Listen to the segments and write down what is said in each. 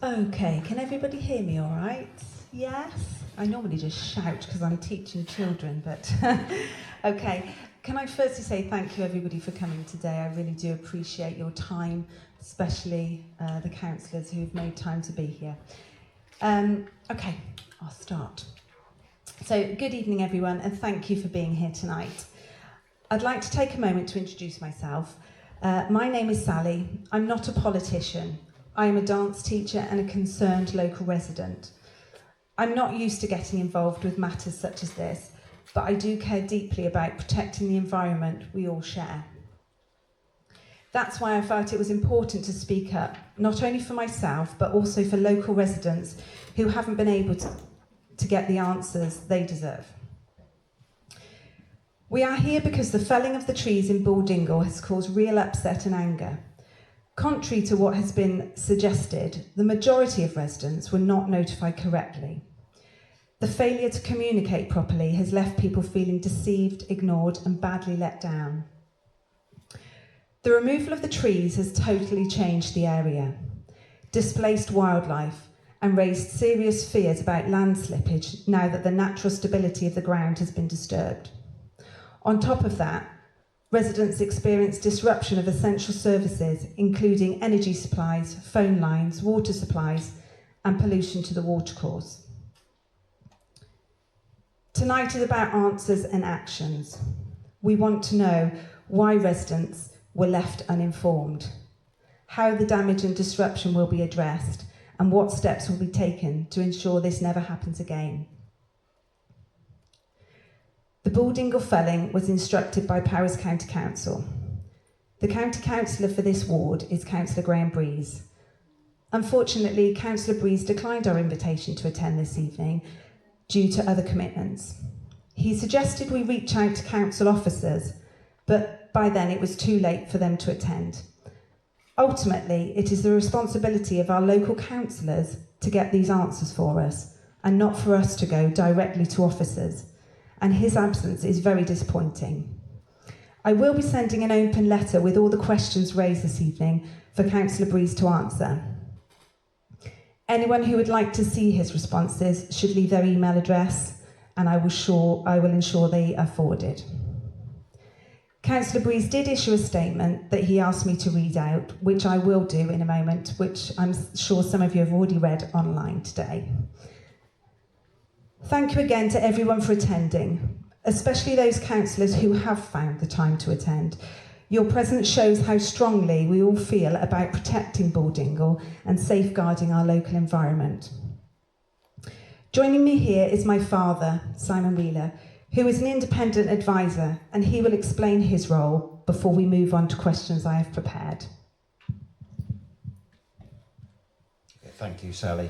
Okay, can everybody hear me all right? Yes? I normally just shout because I'm teaching children, but okay. Can I firstly say thank you everybody for coming today. I really do appreciate your time, especially the councillors who've made time to be here. Okay, I'll start. So good evening everyone, and thank you for being here tonight. I'd like to take a moment to introduce myself. My name is Sally. I'm not a politician. I am a dance teacher and a concerned local resident. I'm not used to getting involved with matters such as this, but I do care deeply about protecting the environment we all share. That's why I felt it was important to speak up, not only for myself, but also for local residents who haven't been able to get the answers they deserve. We are here because the felling of the trees in Dingle has caused real upset and anger. Contrary to what has been suggested, the majority of residents were not notified correctly. The failure to communicate properly has left people feeling deceived, ignored, and badly let down. The removal of the trees has totally changed the area, displaced wildlife, and raised serious fears about land slippage now that the natural stability of the ground has been disturbed. On top of that, residents experience disruption of essential services, including energy supplies, phone lines, water supplies, and pollution to the watercourse. Tonight is about answers and actions. We want to know why residents were left uninformed, how the damage and disruption will be addressed, and what steps will be taken to ensure this never happens again. The Dingle felling was instructed by Powys County Council. The County Councillor for this ward is Councillor Graham Breeze. Unfortunately, Councillor Breeze declined our invitation to attend this evening due to other commitments. He suggested we reach out to council officers, but by then it was too late for them to attend. Ultimately, it is the responsibility of our local councillors to get these answers for us, and not for us to go directly to officers. And his absence is very disappointing. I will be sending an open letter with all the questions raised this evening for Councillor Breeze to answer. Anyone who would like to see his responses should leave their email address, and I will ensure they are forwarded. Councillor Breeze did issue a statement that he asked me to read out, which I will do in a moment, which I'm sure some of you have already read online today. Thank you again to everyone for attending, especially those councillors who have found the time to attend. Your presence shows how strongly we all feel about protecting Dingle and safeguarding our local environment. Joining me here is my father, Simon Wheeler, who is an independent advisor, and he will explain his role before we move on to questions I have prepared. Thank you, Sally.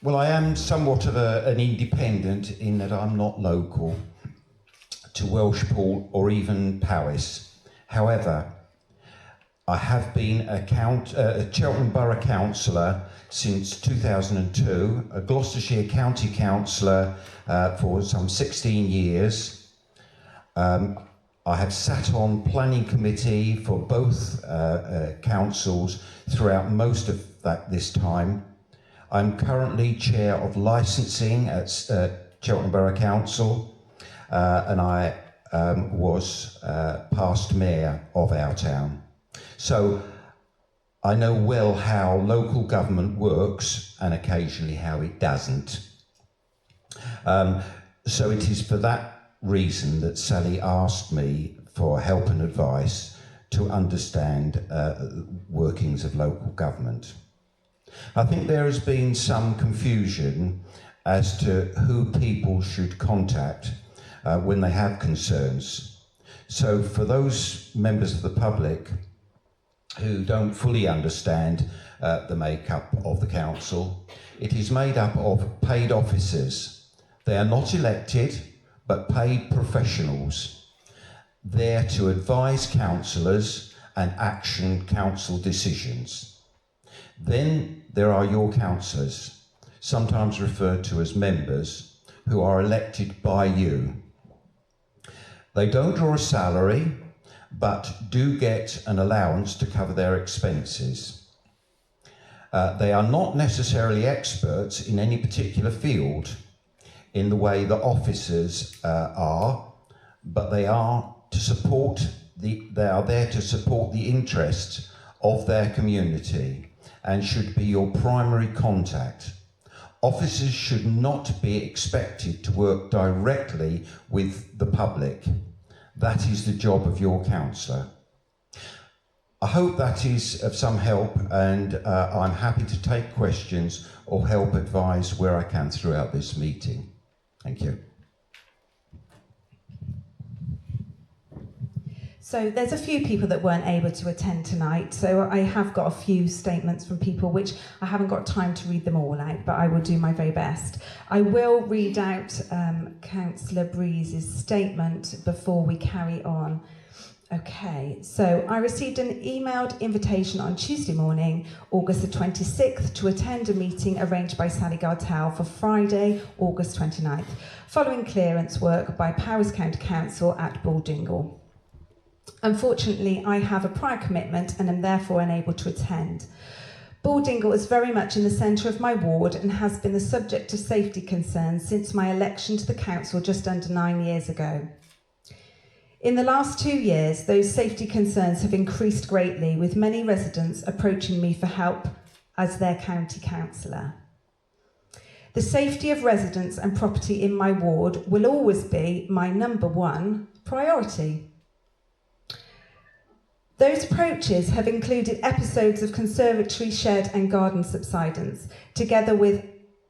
Well, I am somewhat of an independent in that I'm not local to Welshpool or even Powys. However, I have been a Cheltenham Borough Councillor since 2002, a Gloucestershire County Councillor for some 16 years. I have sat on planning committee for both councils throughout most of this time. I'm currently chair of licensing at Cheltenham Borough Council, and I was past mayor of our town. So I know well how local government works and occasionally how it doesn't. So it is for that reason that Sally asked me for help and advice to understand workings of local government. I think there has been some confusion as to who people should contact when they have concerns. So for those members of the public who don't fully understand the makeup of the council, it is made up of paid officers. They are not elected, but paid professionals, there to advise councillors and action council decisions. Then there are your councillors, sometimes referred to as members, who are elected by you. They don't draw a salary, but do get an allowance to cover their expenses. They are not necessarily experts in any particular field in the way that officers are, but they are there to support the interests of their community and should be your primary contact. Officers should not be expected to work directly with the public. That is the job of your counsellor. I hope that is of some help, and I'm happy to take questions or help advise where I can throughout this meeting. Thank you. So there's a few people that weren't able to attend tonight, so I have got a few statements from people which I haven't got time to read them all out, but I will do my very best. I will read out Councillor Breeze's statement before we carry on. Okay, so I received an emailed invitation on Tuesday morning, August the 26th, to attend a meeting arranged by Sally Gartell for Friday, August 29th, following clearance work by Powys County Council at Dingle. Unfortunately, I have a prior commitment and am therefore unable to attend. Dingle is very much in the centre of my ward and has been the subject of safety concerns since my election to the council just under 9 years ago. In the last 2 years, those safety concerns have increased greatly, with many residents approaching me for help as their county councillor. The safety of residents and property in my ward will always be my number one priority. Those approaches have included episodes of conservatory, shed and garden subsidence, together with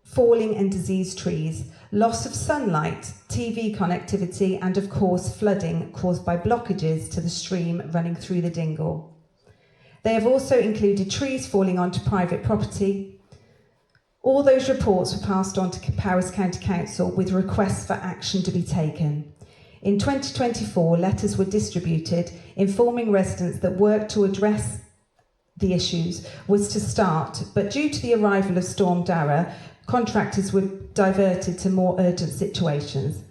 falling and diseased trees, loss of sunlight, TV connectivity and of course flooding caused by blockages to the stream running through the Dingle. They have also included trees falling onto private property. All those reports were passed on to Powys County Council with requests for action to be taken. In 2024, letters were distributed informing residents that work to address the issues was to start, but due to the arrival of Storm Dara, contractors were diverted to more urgent situations.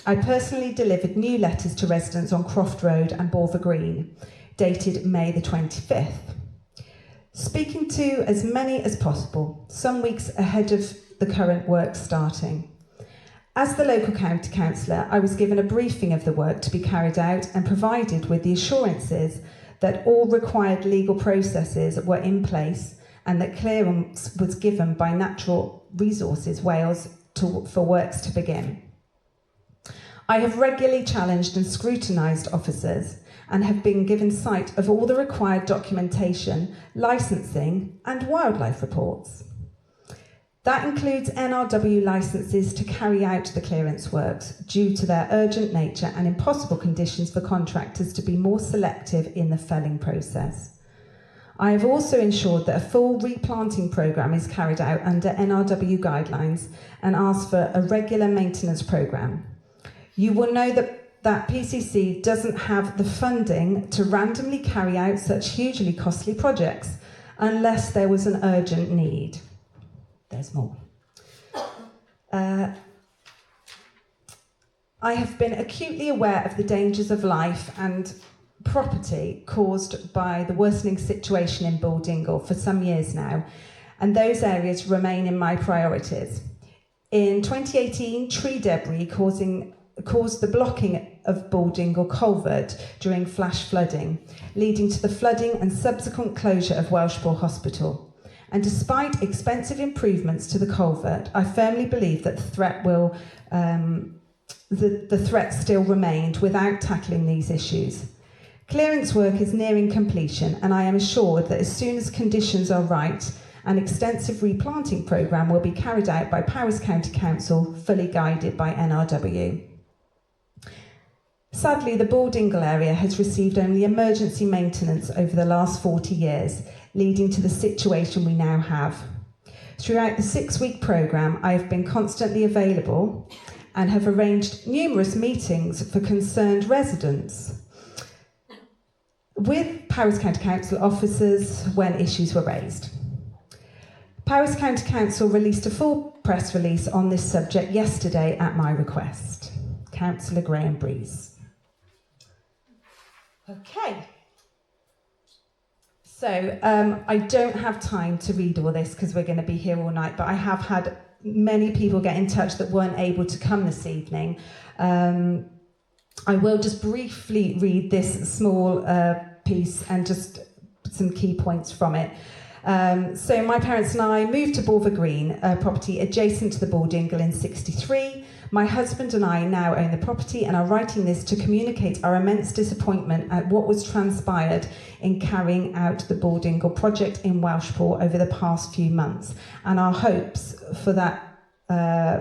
I personally delivered new letters to residents on Croft Road and Borver Green, dated May the 25th. Speaking to as many as possible, some weeks ahead of the current work starting. As the local county councillor, I was given a briefing of the work to be carried out and provided with the assurances that all required legal processes were in place and that clearance was given by Natural Resources Wales for works to begin. I have regularly challenged and scrutinised officers and have been given sight of all the required documentation, licensing and wildlife reports. That includes NRW licences to carry out the clearance works due to their urgent nature and impossible conditions for contractors to be more selective in the felling process. I have also ensured that a full replanting programme is carried out under NRW guidelines and asked for a regular maintenance programme. You will know that PCC doesn't have the funding to randomly carry out such hugely costly projects unless there was an urgent need. There's more. I have been acutely aware of the dangers of life and property caused by the worsening situation in Dingle for some years now, and those areas remain in my priorities. In 2018, tree debris caused the blocking of Dingle culvert during flash flooding, leading to the flooding and subsequent closure of Welshpool Hospital. And despite expensive improvements to the culvert, I firmly believe that the threat still remained without tackling these issues. Clearance work is nearing completion, and I am assured that as soon as conditions are right, an extensive replanting programme will be carried out by Powys County Council, fully guided by NRW. Sadly, the Dingle area has received only emergency maintenance over the last 40 years, leading to the situation we now have. Throughout the 6-week programme, I have been constantly available and have arranged numerous meetings for concerned residents with Powys County Council officers when issues were raised. Powys County Council released a full press release on this subject yesterday at my request. Councillor Graham Breeze. Okay. So I don't have time to read all this because we're going to be here all night, but I have had many people get in touch that weren't able to come this evening. I will just briefly read this small piece and just some key points from it. So my parents and I moved to Bulver Green, a property adjacent to the Bull Dingle in '63. My husband and I now own the property and are writing this to communicate our immense disappointment at what was transpired in carrying out the Bull Dingle project in Welshpool over the past few months, and our hopes for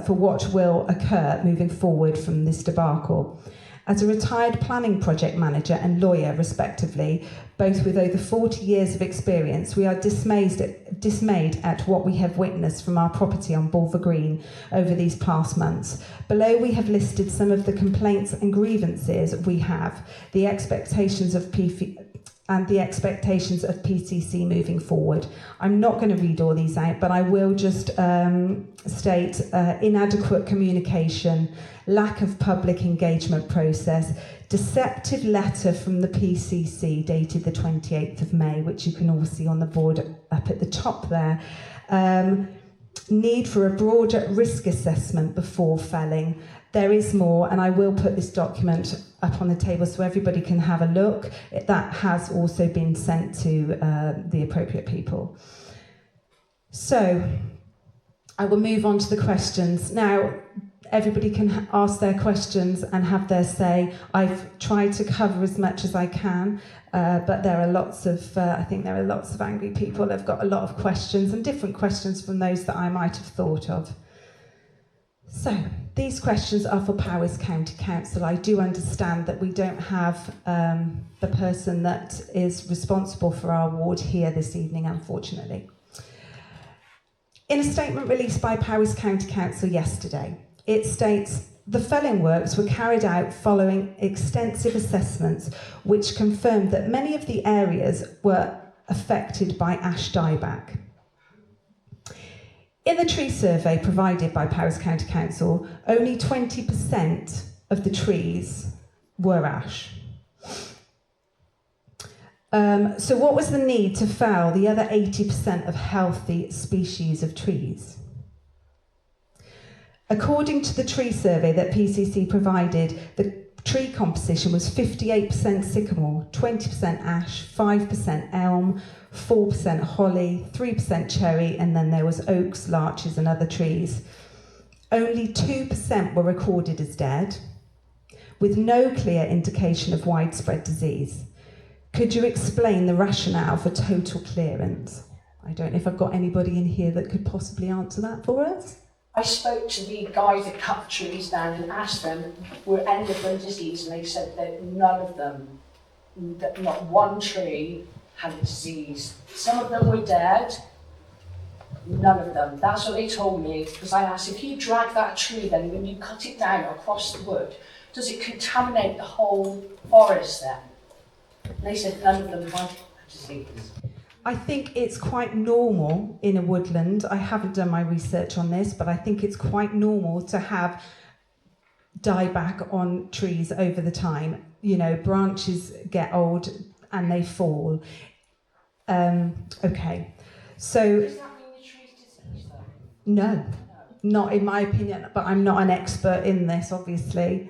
what will occur moving forward from this debacle. As a retired planning project manager and lawyer, respectively, both with over 40 years of experience, we are dismayed at what we have witnessed from our property on Bulver Green over these past months. Below we have listed some of the complaints and grievances we have, the expectations of PCC moving forward. I'm not going to read all these out, but I will just state inadequate communication, lack of public engagement process, deceptive letter from the PCC dated the 28th of May, which you can all see on the board up at the top there. Need for a broader risk assessment before felling. There is more, and I will put this document up on the table so everybody can have a look. That has also been sent to the appropriate people. So I will move on to the questions. Now, everybody can ask their questions and have their say. I've tried to cover as much as I can, but there are lots of, I think there are lots of angry people that have got a lot of questions and different questions from those that I might have thought of. So, these questions are for Powys County Council. I do understand that we don't have the person that is responsible for our ward here this evening, unfortunately. In a statement released by Powys County Council yesterday, it states, the felling works were carried out following extensive assessments which confirmed that many of the areas were affected by ash dieback. In the tree survey provided by Powys County Council, only 20% of the trees were ash. So what was the need to fell the other 80% of healthy species of trees? According to the tree survey that PCC provided, the tree composition was 58% sycamore, 20% ash, 5% elm, 4% holly, 3% cherry, and then there was oaks, larches and other trees. Only 2% were recorded as dead, with no clear indication of widespread disease. Could you explain the rationale for total clearance? I don't know if I've got anybody in here that could possibly answer that for us. I spoke to the guys that cut the trees down and asked them, were any of them diseased? And they said that none of them, that not one tree had a disease. Some of them were dead, none of them. That's what they told me, because I asked, if you drag that tree then, when you cut it down across the wood, does it contaminate the whole forest then? And they said none of them had a disease. I think it's quite normal in a woodland. I haven't done my research on this, but I think it's quite normal to have dieback on trees over the time. You know, branches get old and they fall. Okay, so... Does that mean the tree's diseased though? No, not in my opinion, but I'm not an expert in this, obviously.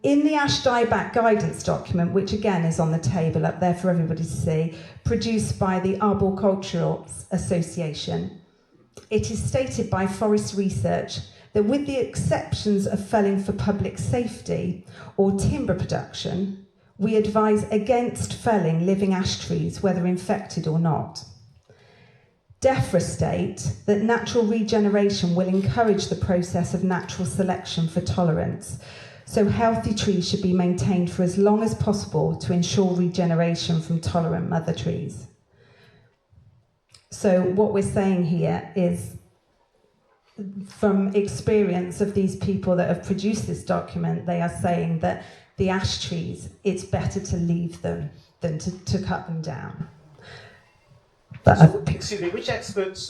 In the ash dieback guidance document, which again is on the table up there for everybody to see, produced by the Arboricultural Association, it is stated by Forest Research that with the exceptions of felling for public safety or timber production, we advise against felling living ash trees, whether infected or not. DEFRA state that natural regeneration will encourage the process of natural selection for tolerance, so healthy trees should be maintained for as long as possible to ensure regeneration from tolerant mother trees. So what we're saying here is, from experience of these people that have produced this document, they are saying that the ash trees, it's better to leave them than to cut them down. But so, excuse me, which experts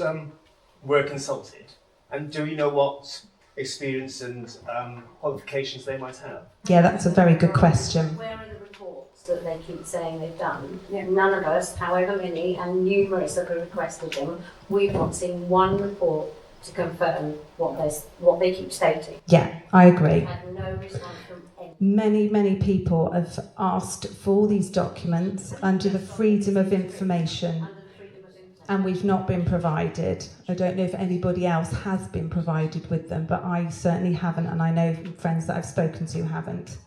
were consulted? And do you know what experience and qualifications they might have? Yeah, that's a very good question. Where are the reports? that they keep saying they've done. Yeah. None of us, however many and numerous that have requested them, we've not seen one report to confirm what they keep stating. Yeah, I agree. We've had no response from anyone. Many people have asked for all these documents under the Freedom of Information, and we've not been provided. I don't know if anybody else has been provided with them, but I certainly haven't, and I know friends that I've spoken to haven't.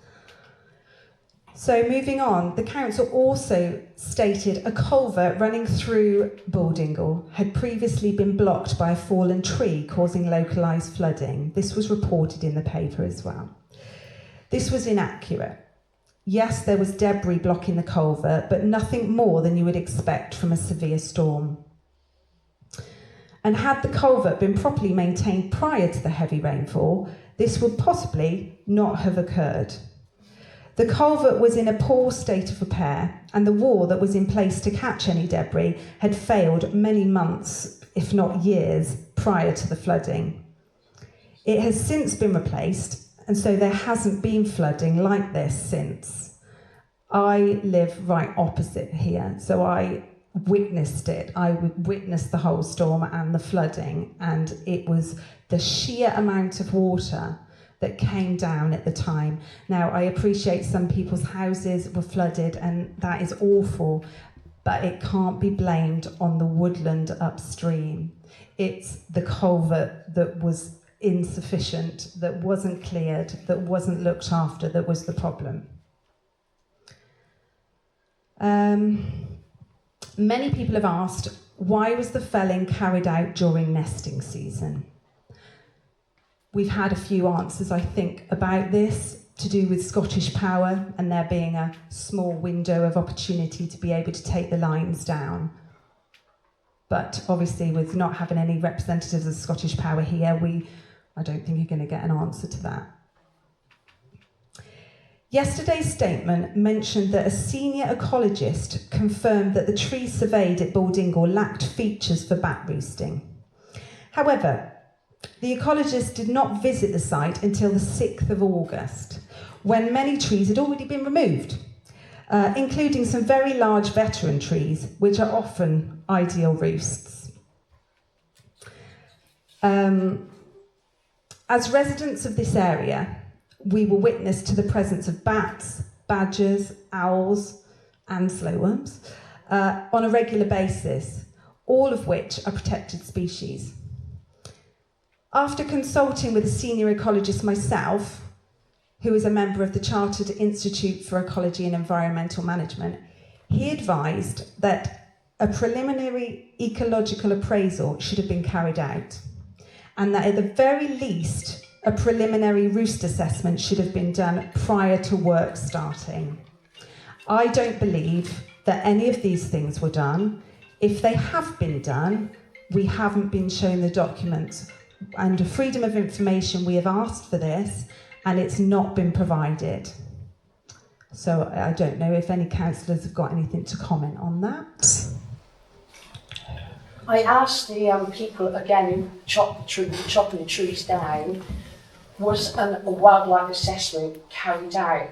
So moving on, the council also stated a culvert running through Dingle had previously been blocked by a fallen tree, causing localised flooding. This was reported in the paper as well. This was inaccurate. Yes, there was debris blocking the culvert, but nothing more than you would expect from a severe storm. And had the culvert been properly maintained prior to the heavy rainfall, this would possibly not have occurred. The culvert was in a poor state of repair, and the wall that was in place to catch any debris had failed many months, if not years, prior to the flooding. It has since been replaced, and so there hasn't been flooding like this since. I live right opposite here, so I witnessed it. I witnessed the whole storm and the flooding, and it was the sheer amount of water that came down at the time. Now, I appreciate some people's houses were flooded, and that is awful, but it can't be blamed on the woodland upstream. It's the culvert that was insufficient, that wasn't cleared, that wasn't looked after, that was the problem. Many people have asked, why was the felling carried out during nesting season? We've had a few answers, I think, about this, to do with Scottish Power and there being a small window of opportunity to be able to take the lines down. But obviously, with not having any representatives of Scottish Power here, I don't think you're going to get an answer to that. Yesterday's statement mentioned that a senior ecologist confirmed that the trees surveyed at Dingle lacked features for bat roosting. However, the ecologist did not visit the site until the 6th of August, when many trees had already been removed, including some very large veteran trees, which are often ideal roosts. As residents of this area, we were witness to the presence of bats, badgers, owls, and slowworms on a regular basis, all of which are protected species. After consulting with a senior ecologist myself, who is a member of the Chartered Institute for Ecology and Environmental Management, he advised that a preliminary ecological appraisal should have been carried out, and that at the very least, a preliminary roost assessment should have been done prior to work starting. I don't believe that any of these things were done. If they have been done, we haven't been shown the documents. Under Freedom of Information, we have asked for this, and it's not been provided. So I don't know if any councillors have got anything to comment on that. I asked the people again who chopping the trees down, was a wildlife assessment carried out?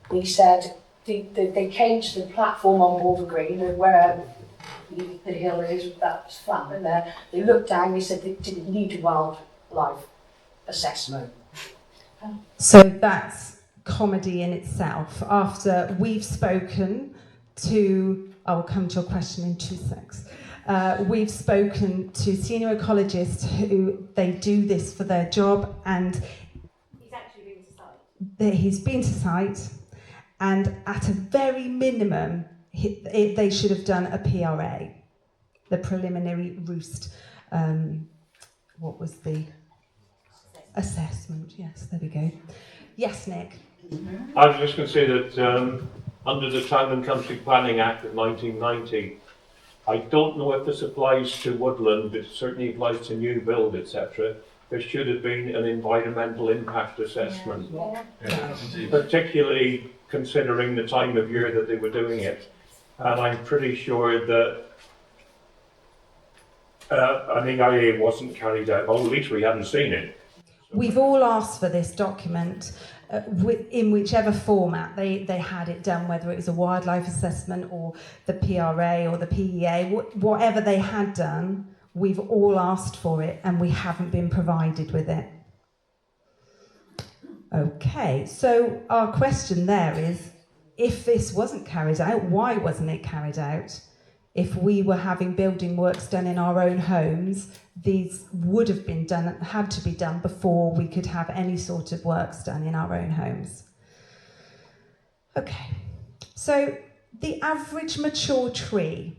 They said they came to the platform on Wolver Green, where the hill is, that's flat in there. They looked down, they said they didn't need a wildlife assessment. So that's comedy in itself. After we've spoken to, I will come to your question in 2 seconds. We've spoken to senior ecologists who they do this for their job, and He's actually been to site. He's been to site, and at a very minimum, they should have done a PRA, the preliminary roost. What was the assessment? Yes, there we go. Yes, Nick. I was just going to say that under the Town and Country Planning Act of 1990, I don't know if this applies to woodland, but it certainly applies to new build, etc. There should have been an environmental impact assessment, particularly considering the time of year that they were doing it. And I'm pretty sure that an EIA wasn't carried out, or at least we hadn't seen it. We've all asked for this document. in whichever format they had it done, whether it was a wildlife assessment or the PRA or the PEA, whatever they had done, we've all asked for it and we haven't been provided with it. Okay, so our question there is, if this wasn't carried out, why wasn't it carried out? If we were having building works done in our own homes, these would have been done, had to be done before we could have any sort of works done in our own homes. Okay, so the average mature tree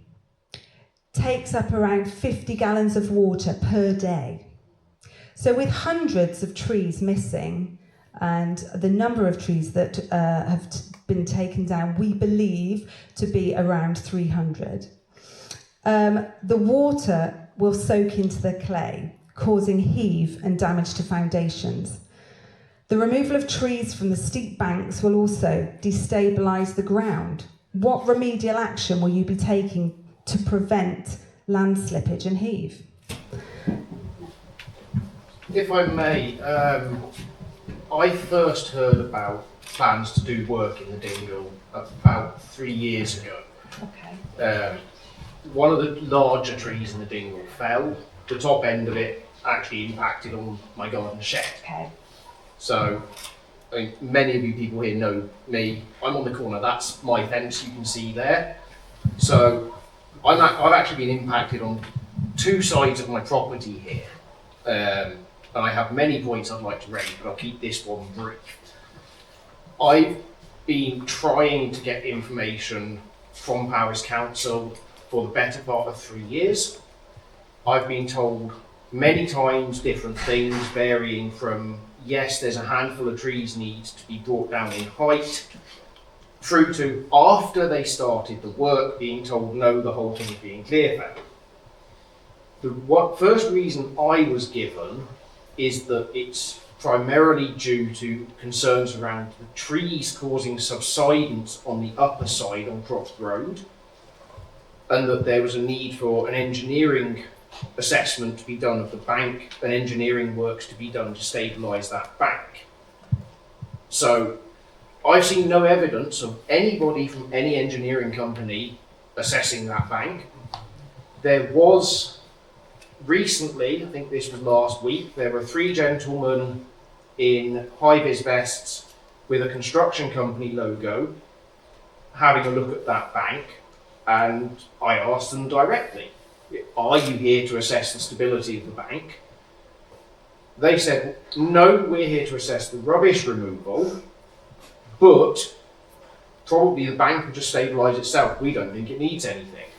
takes up around 50 gallons of water per day. So with hundreds of trees missing and the number of trees that have been taken down, we believe to be around 300. The water will soak into the clay, causing heave and damage to foundations. The removal of trees from the steep banks will also destabilise the ground. What remedial action will you be taking to prevent land slippage and heave? If I may, I first heard about plans to do work in the Dingle about 3 years ago. Okay. One of the larger trees in the Dingle fell. The top end of it actually impacted on my garden shed. Okay. So, I mean, many of you people here know me. I'm on the corner. That's my fence you can see there. So, I've actually been impacted on two sides of my property here. And I have many points I'd like to raise, but I'll keep this one brief. I've been trying to get information from Powys Council for the better part of 3 years. I've been told many times different things, varying from yes, there's a handful of trees needs to be brought down in height, through to after they started the work being told no, the whole thing is being clear felled. The first reason I was given is that it's primarily due to concerns around the trees causing subsidence on the upper side on Croft Road, and that there was a need for an engineering assessment to be done of the bank and engineering works to be done to stabilise that bank. So I've seen no evidence of anybody from any engineering company assessing that bank. There was recently, I think this was last week, there were 3 gentlemen in high-vis vests with a construction company logo having a look at that bank, and I asked them directly, are you here to assess the stability of the bank? They said, no, we're here to assess the rubbish removal, but probably the bank will just stabilise itself. We don't think it needs anything.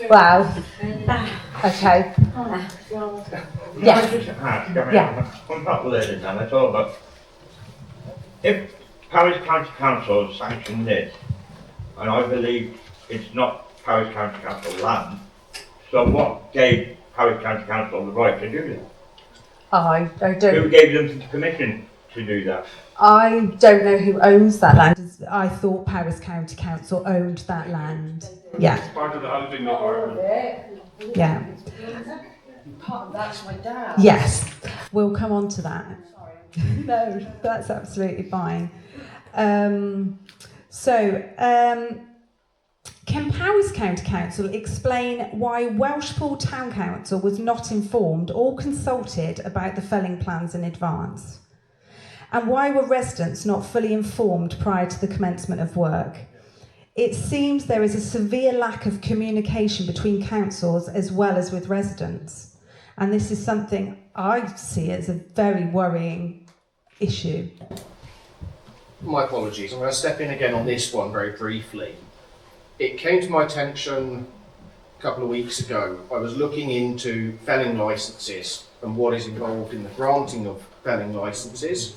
Wow. Okay. Yes. Yeah. I'm not learning that at all, but if Powys County Council sanctioned this, and I believe it's not Powys County Council land, so what gave Powys County Council the right to do that? I Who don't. gave them the permission to do that? I don't know who owns that land. I thought Powys County Council owned that land. Yeah. Part of the housing department. Yeah. Part of that's my dad. Yes. We'll come on to that. No, that's absolutely fine. Can Powys County Council explain why Welshpool Town Council was not informed or consulted about the felling plans in advance? And why were residents not fully informed prior to the commencement of work? It seems there is a severe lack of communication between councils as well as with residents. And this is something I see as a very worrying issue. My apologies, I'm going to step in again on this one very briefly. It came to my attention a couple of weeks ago. I was looking into felling licences and what is involved in the granting of felling licences.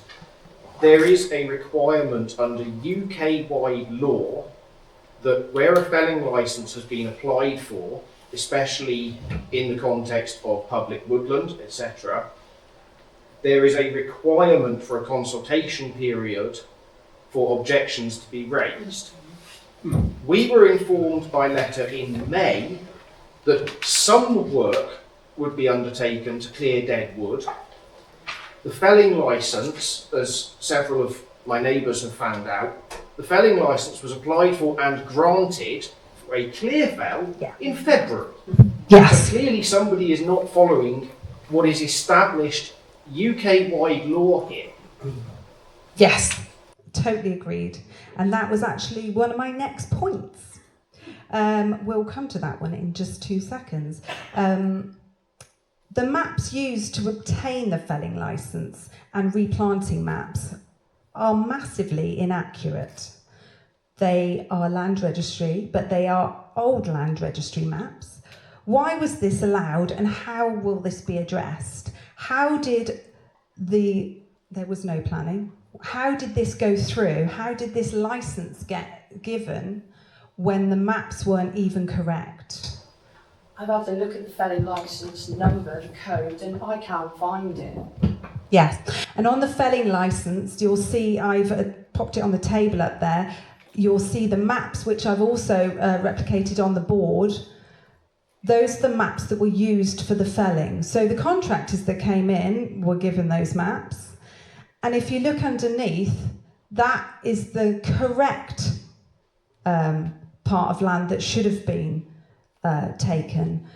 There is a requirement under UK-wide law that where a felling licence has been applied for, especially in the context of public woodland, etc., there is a requirement for a consultation period for objections to be raised. We were informed by letter in May that some work would be undertaken to clear dead wood, the felling licence, as several of my neighbours have found out, the felling licence was applied for and granted for a clear fell in February. Yes. So clearly somebody is not following what is established UK-wide law here. Yes, totally agreed. And that was actually one of my next points. We'll come to that one in just 2 seconds. The maps used to obtain the felling licence and replanting maps are massively inaccurate. They are land registry, but they are old land registry maps. Why was this allowed and how will this be addressed? There was no planning. How did this go through? How did this licence get given when the maps weren't even correct? I've had to look at the felling licence number, the code, and I can't find it. Yes, and on the felling licence, you'll see I've popped it on the table up there. You'll see the maps, which I've also replicated on the board. Those are the maps that were used for the felling. So the contractors that came in were given those maps. And if you look underneath, that is the correct part of land that should have been taken.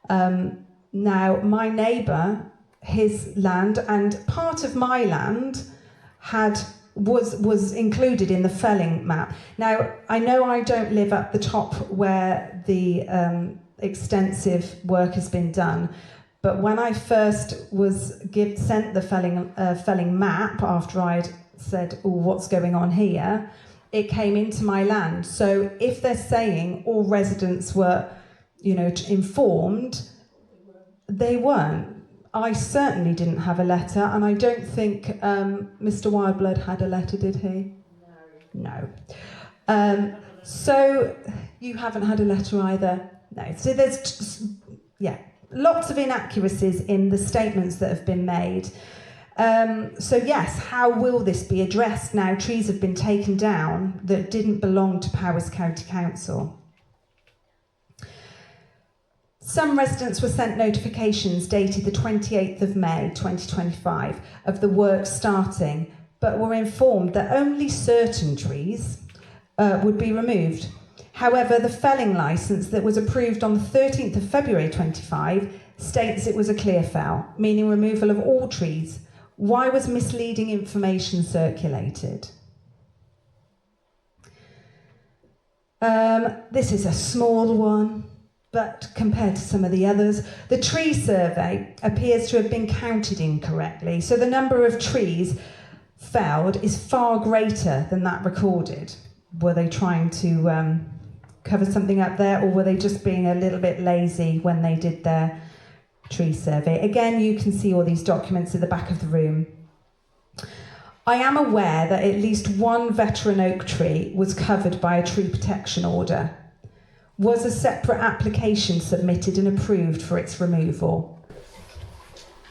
Now, my neighbour, his land and part of my land was included in the felling map. Now, I know I don't live up the top where the extensive work has been done, but when I first was sent the felling map after I'd said, "Oh, what's going on here?" it came into my land. So if they're saying all residents were, informed, they weren't. I certainly didn't have a letter, and I don't think Mr. Wildblood had a letter, did he? No. So you haven't had a letter either? No. So there's, lots of inaccuracies in the statements that have been made. So yes, how will this be addressed now trees have been taken down that didn't belong to Powys County Council? Some residents were sent notifications dated the 28th of May 2025 of the work starting, but were informed that only certain trees would be removed. However, the felling licence that was approved on the 13th of February 25 states it was a clear fell, meaning removal of all trees. Why was misleading information circulated? This is a small one, but compared to some of the others, the tree survey appears to have been counted incorrectly. So the number of trees felled is far greater than that recorded. Were they trying to cover something up there, or were they just being a little bit lazy when they did their tree survey? Again, you can see all these documents at the back of the room. I am aware that at least one veteran oak tree was covered by a tree protection order. Was a separate application submitted and approved for its removal?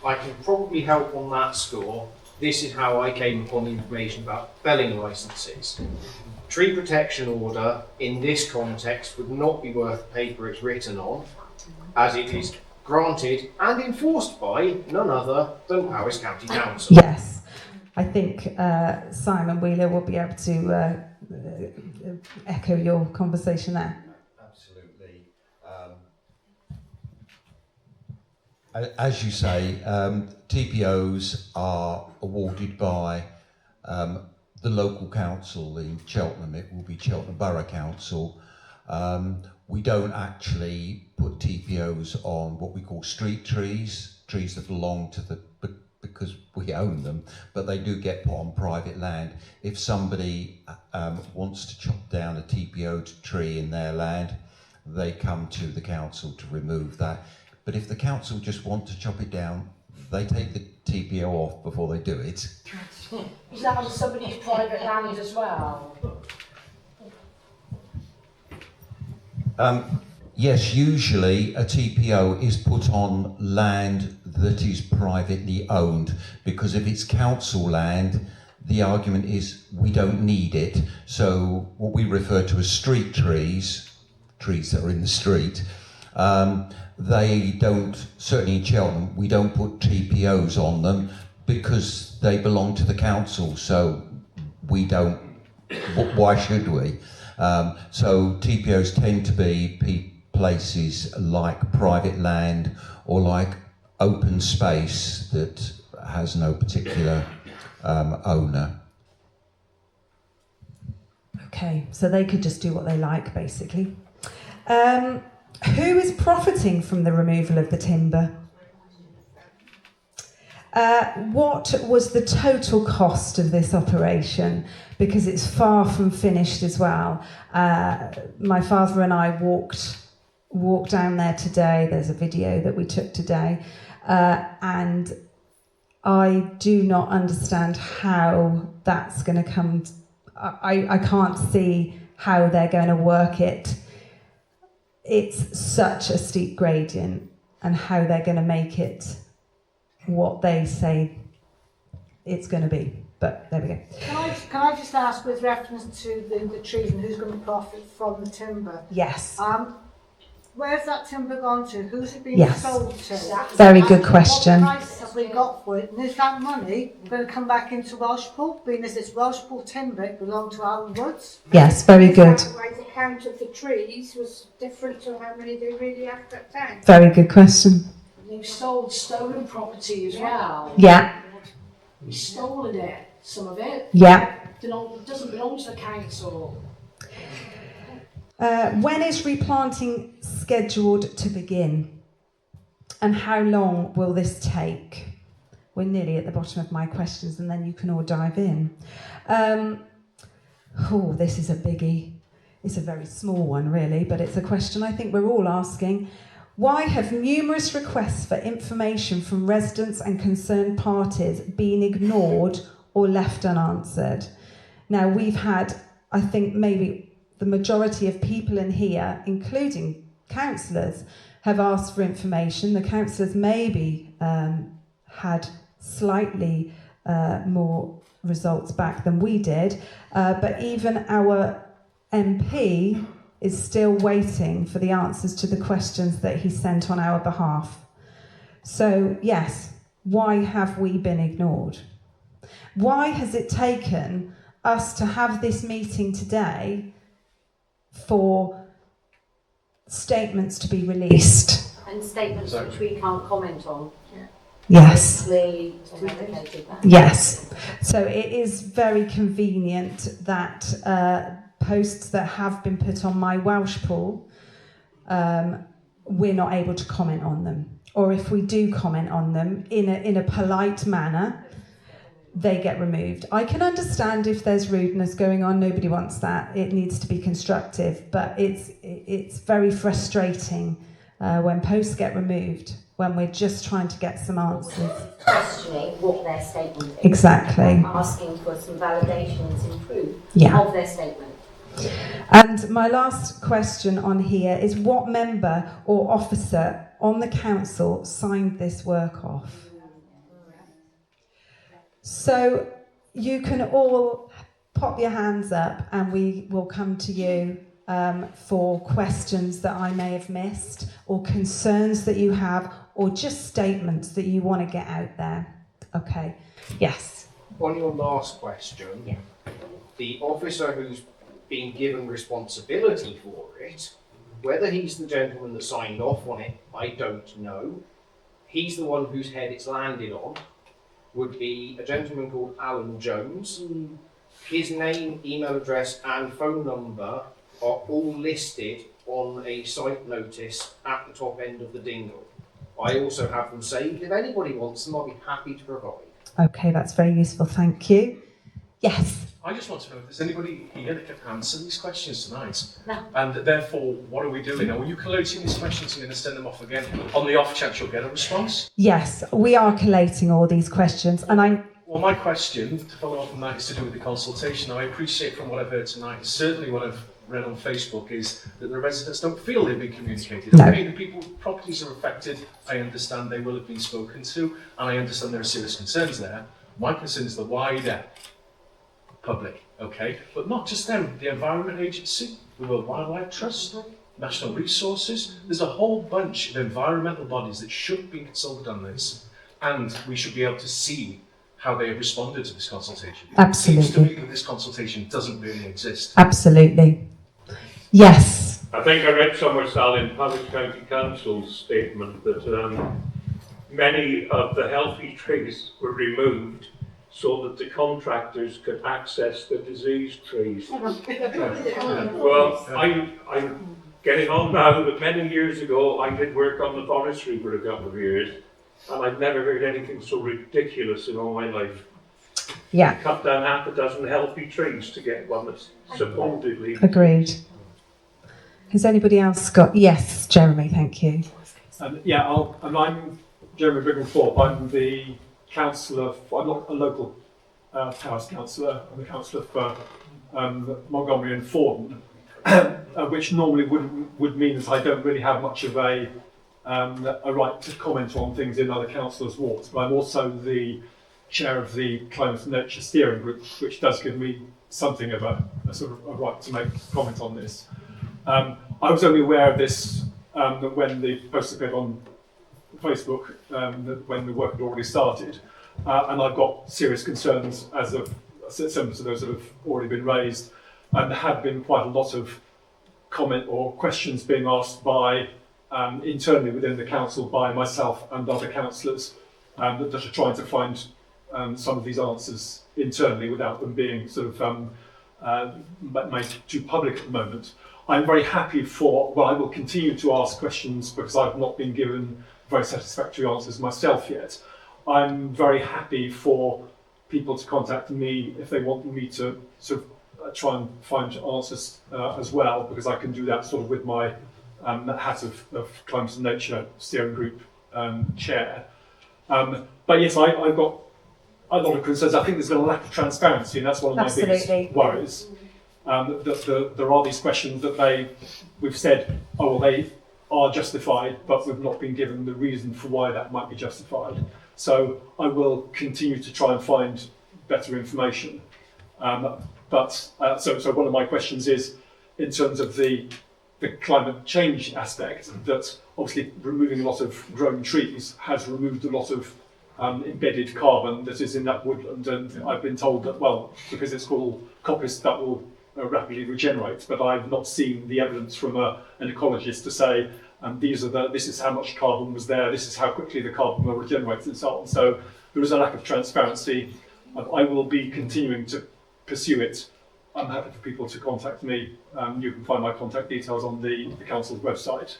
I can probably help on that score. This is how I came upon the information about felling licences. Tree protection order in this context would not be worth the paper it's written on, as it is granted and enforced by none other than Powys County Council. Yes, I think Simon Wheeler will be able to echo your conversation there. Absolutely. As you say, TPOs are awarded by the local council. In Cheltenham, it will be Cheltenham Borough Council. We don't actually put TPOs on what we call street trees that belong to because we own them, but they do get put on private land. If somebody wants to chop down a TPO tree in their land, they come to the council to remove that. But if the council just want to chop it down, they take the TPO off before they do it. Is that on somebody's private land as well? Yes, usually a TPO is put on land that is privately owned, because if it's council land, the argument is we don't need it. So what we refer to as street trees that are in the street, they don't, certainly in Cheltenham, we don't put TPOs on them because they belong to the council, so we don't, why should we? So TPOs tend to be places like private land or like open space that has no particular owner. Okay, so they could just do what they like, basically. Who is profiting from the removal of the timber? What was the total cost of this operation? Because it's far from finished as well. My father and I walked down there today. There's a video that we took today. And I do not understand how that's going to come. I can't see how they're going to work it. It's such a steep gradient, and how they're going to make it what they say it's going to be. But there we go. Can I just ask, with reference to the trees and who's going to profit from the timber? Yes. Where's that timber gone to? Who's it been Yes. sold to? Very good question. What price have we got for it? And is that money going to come back into Welshpool? Being as it's Welshpool timber, it belonged to Alan Woods. Yes, very good. Is that why the count of the trees was different to how many they really have cut down? Very good question. They've sold stolen property as well. Yeah, They've stolen it, some of it. yeah. Doesn't belong to the council. When is replanting scheduled to begin? And how long will this take? We're nearly at the bottom of my questions, and then you can all dive in. This is a biggie. It's a very small one, really, but it's a question I think we're all asking. Why have numerous requests for information from residents and concerned parties been ignored or left unanswered? Now, we've had, I think, maybe the majority of people in here, including councillors, have asked for information. The councillors maybe had slightly more results back than we did, but even our MP is still waiting for the answers to the questions that he sent on our behalf. So, yes, why have we been ignored? Why has it taken us to have this meeting today for statements to be released? And statements which we can't comment on. Yes. Clearly indicated that. Yes. So it is very convenient that posts that have been put on my Welshpool, we're not able to comment on them. Or if we do comment on them in a polite manner, they get removed. I can understand if there's rudeness going on, nobody wants that. It needs to be constructive, but it's very frustrating when posts get removed, when we're just trying to get some answers. Questioning what their statement is. Exactly. Asking for some validations and proof of their statement. And my last question on here is, what member or officer on the council signed this work off? So you can all pop your hands up and we will come to you for questions that I may have missed, or concerns that you have, or just statements that you want to get out there. Okay, yes. On your last question, the officer who's been given responsibility for it, whether he's the gentleman that signed off on it, I don't know. He's the one whose head it's landed on. Would be a gentleman called Alan Jones. His name, email address and phone number are all listed on a site notice at the top end of the Dingle. I also have them saved. If anybody wants them, I'll be happy to provide. Okay, that's very useful, thank you. Yes. I just want to know if there's anybody here that can answer these questions tonight. No. And therefore, what are we doing? Are you collating these questions and going to send them off again on the off chance you'll get a response? Yes, we are collating all these questions, and Well, my question, to follow up on that, is to do with the consultation. I appreciate from what I've heard tonight, certainly what I've read on Facebook, is that the residents don't feel they've been communicated. No. Okay, the people, properties are affected, I understand they will have been spoken to, and I understand there are serious concerns there. My concern is the wider public, okay? But not just them, the Environment Agency, the World Wildlife Trust, National Resources. There's a whole bunch of environmental bodies that should be consulted on this, and we should be able to see how they have responded to this consultation. Absolutely. It seems to me that this consultation doesn't really exist. Absolutely. Yes. I think I read somewhere, Sal, in Parish County Council's statement that many of the healthy trees were removed so that the contractors could access the diseased trees. Well, I'm getting on now, but many years ago I did work on the forestry for a couple of years, and I've never heard anything so ridiculous in all my life. Yeah. Cut down half a dozen healthy trees to get one that's supposedly... Agreed. Has anybody else got... Yes, Jeremy, thank you. I'm Jeremy Brighamthorpe. I'm the councillor, I'm not a local Powers councillor, I'm the councillor for Montgomery and Fordham, which normally would mean that I don't really have much of a right to comment on things in other councillors' wards, but I'm also the chair of the Climate and Nature Steering Group, which does give me something of a sort of a right to make comment on this. I was only aware of this when the post appeared on Facebook, when the work had already started, and I've got serious concerns as of similar to those that have already been raised, and there have been quite a lot of comment or questions being asked by internally within the council by myself and other councillors that are trying to find some of these answers internally without them being sort of made too public at the moment. I'm very happy I will continue to ask questions because I've not been given very satisfactory answers myself yet. I'm very happy for people to contact me if they want me to sort of try and find answers as well, because I can do that sort of with my hat of Climate and Nature Steering Group chair. But yes, I've got a lot of concerns. I think there's been a lack of transparency, and that's one of my biggest worries. That there are these questions that we've said, oh, well, they are justified, but we've not been given the reason for why that might be justified. So I will continue to try and find better information. So one of my questions is, in terms of the climate change aspect, that obviously removing a lot of grown trees has removed a lot of embedded carbon that is in that woodland, and I've been told that, well, because it's called coppice, that will rapidly regenerate, but I've not seen the evidence from an ecologist to say this is how much carbon was there, this is how quickly the carbon will regenerate, and so on. So there is a lack of transparency. I will be continuing to pursue it. I'm happy for people to contact me. You can find my contact details on the council's website.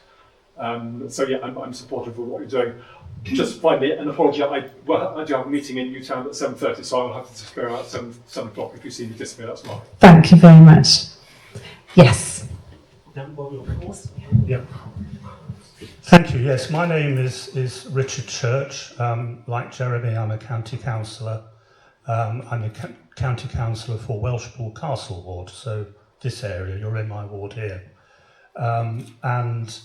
So yeah, I'm supportive of what you're doing. Just finally, an apology. I do have a meeting in Newtown at 7:30, so I'll have to disappear at 7 o'clock. If you see me disappear, that's fine. Thank you very much. Yes. Yeah. Thank you. Yes, my name is Richard Church. Like Jeremy, I'm a county councillor. I'm a county councillor for Welshpool Castle ward, so this area, you're in my ward here. And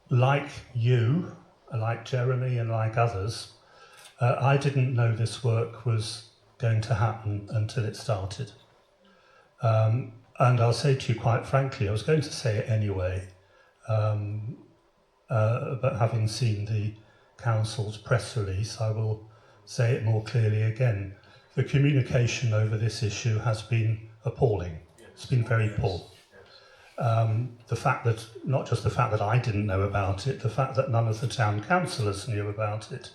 like you, like Jeremy and like others, I didn't know this work was going to happen until it started. And I'll say to you quite frankly, I was going to say it anyway, but having seen the council's press release, I will say it more clearly again. The communication over this issue has been appalling. It's been very poor. The fact that, not just the fact that I didn't know about it, the fact that none of the town councillors knew about it,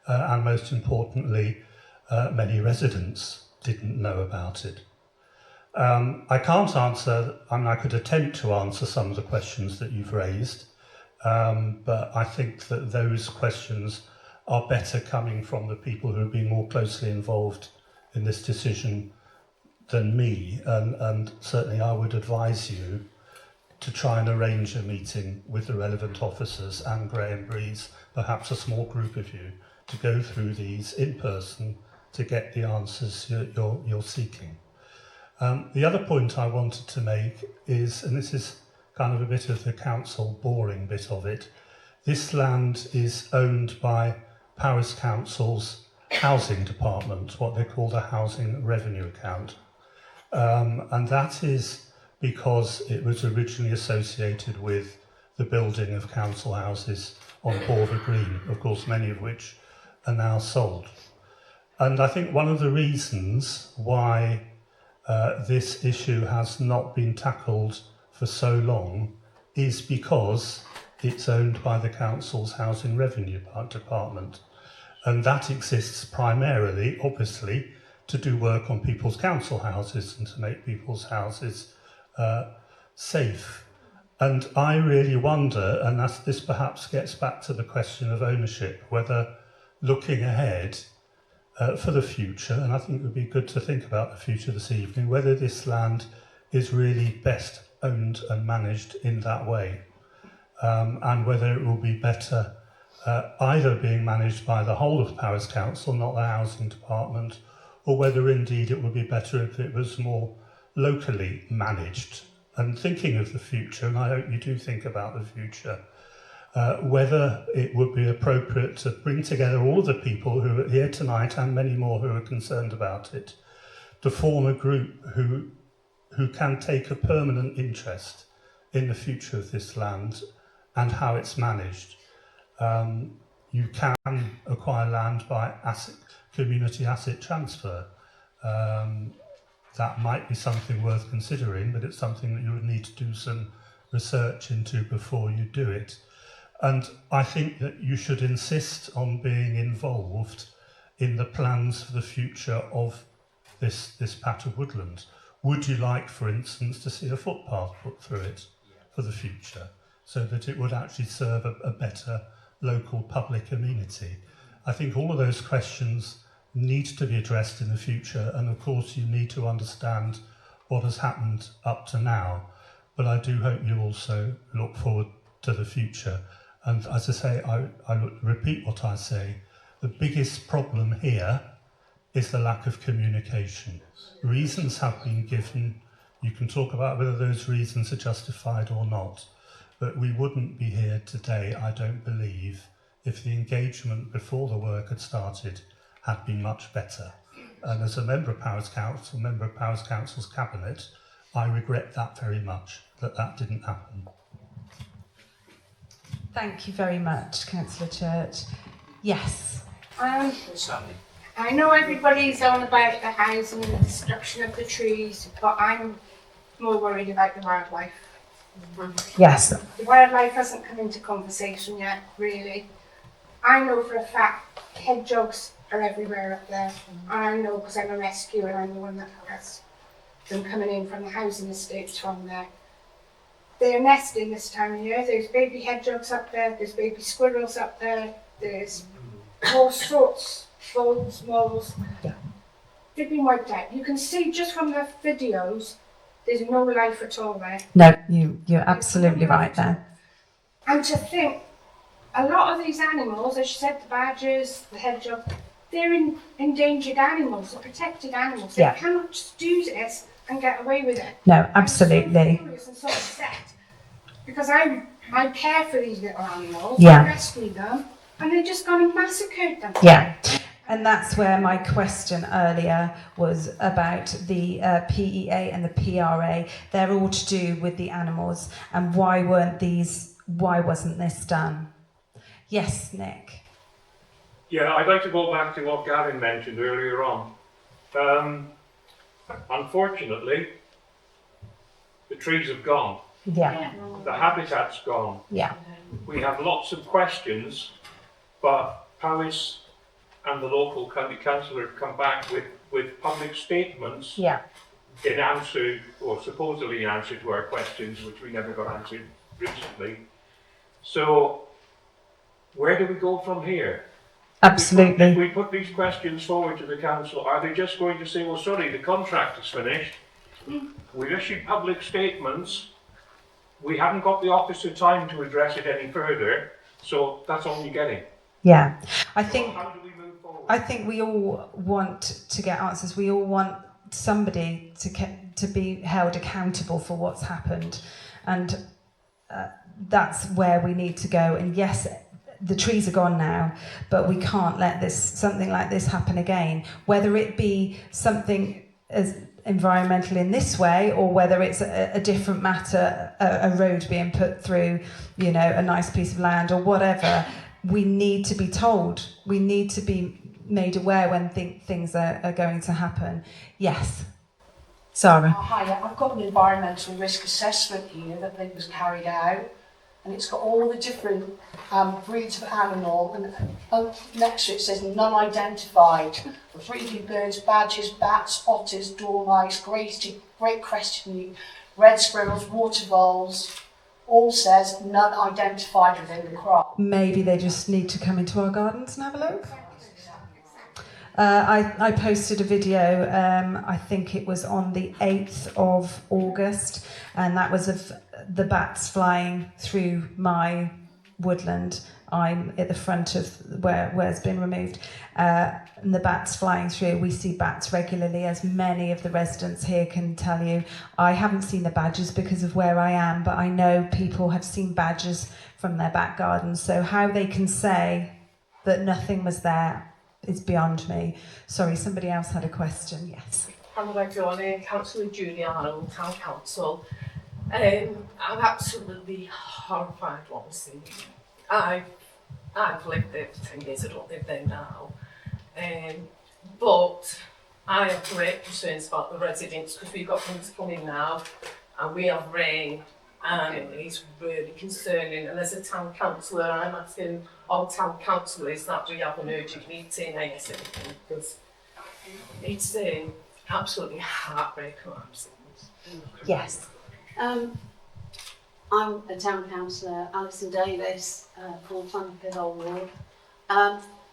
and most importantly, many residents didn't know about it. I can't answer, I could attempt to answer some of the questions that you've raised, but I think that those questions are better coming from the people who have been more closely involved in this decision than me, and certainly I would advise you to try and arrange a meeting with the relevant officers and Graham Breeze, perhaps a small group of you, to go through these in person to get the answers you're seeking. The other point I wanted to make is, and this is kind of a bit of the council boring bit of it, this land is owned by Powys Council's housing department, what they call the housing revenue account. And that is because it was originally associated with the building of council houses on Borver Green, of course many of which are now sold. And I think one of the reasons why this issue has not been tackled for so long is because it's owned by the council's Housing Revenue Department. And that exists primarily, obviously, to do work on people's council houses and to make people's houses safe. And I really wonder, and this perhaps gets back to the question of ownership, whether looking ahead for the future, and I think it would be good to think about the future this evening, whether this land is really best owned and managed in that way, and whether it will be better either being managed by the whole of Powys Council, not the Housing Department, or whether indeed it would be better if it was more locally managed. And thinking of the future, and I hope you do think about the future, whether it would be appropriate to bring together all of the people who are here tonight and many more who are concerned about it, to form a group who can take a permanent interest in the future of this land and how it's managed. You can acquire land by community asset transfer. That might be something worth considering, but it's something that you would need to do some research into before you do it. And I think that you should insist on being involved in the plans for the future of this patch of woodland. Would you like, for instance, to see a footpath put through it for the future, so that it would actually serve a better local public amenity? I think all of those questions need to be addressed in the future, and of course you need to understand what has happened up to now. But I do hope you also look forward to the future. And as I say, I repeat what I say, the biggest problem here is the lack of communication. Reasons have been given. You can talk about whether those reasons are justified or not, but we wouldn't be here today, I don't believe, if the engagement before the work had started had been much better. And as a member of Powys Council, member of Powys Council's cabinet, I regret that very much, that didn't happen. Thank you very much, Councillor Church. Yes. I know everybody's on about the housing and the destruction of the trees, but I'm more worried about the wildlife. Yes. The wildlife hasn't come into conversation yet, really. I know for a fact hedgehogs are everywhere up there. And I know because I'm a rescuer and I'm the one that has them coming in from the housing estates from there. They're nesting this time of year. There's baby hedgehogs up there, there's baby squirrels up there, there's all sorts, voles, moles. They've been wiped out. You can see just from the videos, there's no life at all there. No, you're absolutely right there. And to think, a lot of these animals, as you said, the badgers, the hedgehog, they're endangered animals, they're protected animals. They cannot just do this and get away with it. No, absolutely. I'm so furious and so upset because I care for these little animals. Yeah. I rescued them, and they just gone and massacred them. Yeah. And that's where my question earlier was about the PEA and the PRA. They're all to do with the animals, and why wasn't this done? Yes, Nick. Yeah, I'd like to go back to what Gavin mentioned earlier on. Unfortunately, the trees have gone. Yeah. The habitat's gone. Yeah. We have lots of questions, but Powys and the local county councillor have come back with public statements in answer, or supposedly in answer to our questions, which we never got answered recently. So, where do we go from here? Absolutely. If we put these questions forward to the council, are they just going to say, well, sorry, the contract is finished, we've issued public statements, we haven't got the officer time to address it any further, so that's all you're getting? Yeah. I think, how do we move forward? I think we all want to get answers. We all want somebody to be held accountable for what's happened. And that's where we need to go. And yes, the trees are gone now, but we can't let something like this happen again. Whether it be something as environmental in this way, or whether it's a different matter, a road being put through, a nice piece of land or whatever, we need to be told. We need to be made aware when things are going to happen. Yes. Sarah. Hi, I've got an environmental risk assessment here that was carried out, and it's got all the different breeds of animal, and next to it says none identified. Breeding birds, badgers, bats, otters, dormice, great crested, red squirrels, water voles, all says none identified within the crop. Maybe they just need to come into our gardens and have a look. I posted a video, I think it was on the 8th of August, and that was of the bats flying through my woodland. I'm at the front of where it's been removed, and the bats flying through. We see bats regularly, as many of the residents here can tell you. I haven't seen the badgers because of where I am, but I know people have seen badgers from their back gardens. So how they can say that nothing was there is beyond me. Sorry, somebody else had a question. Yes. Hello, Johnny, Councillor Giuliano, Town Council. I'm absolutely horrified what I'm seeing. I've lived there for 10 years, I don't live there now. But I have great concerns about the residents because we've got things coming now and we have rain and it's really concerning. And as a town councillor, I'm asking all town councillors that we have an urgent meeting ASAP because it's absolutely heartbreaking what I'm seeing. Yes. I'm a town councillor, Alison Davis, for Funphill Ward.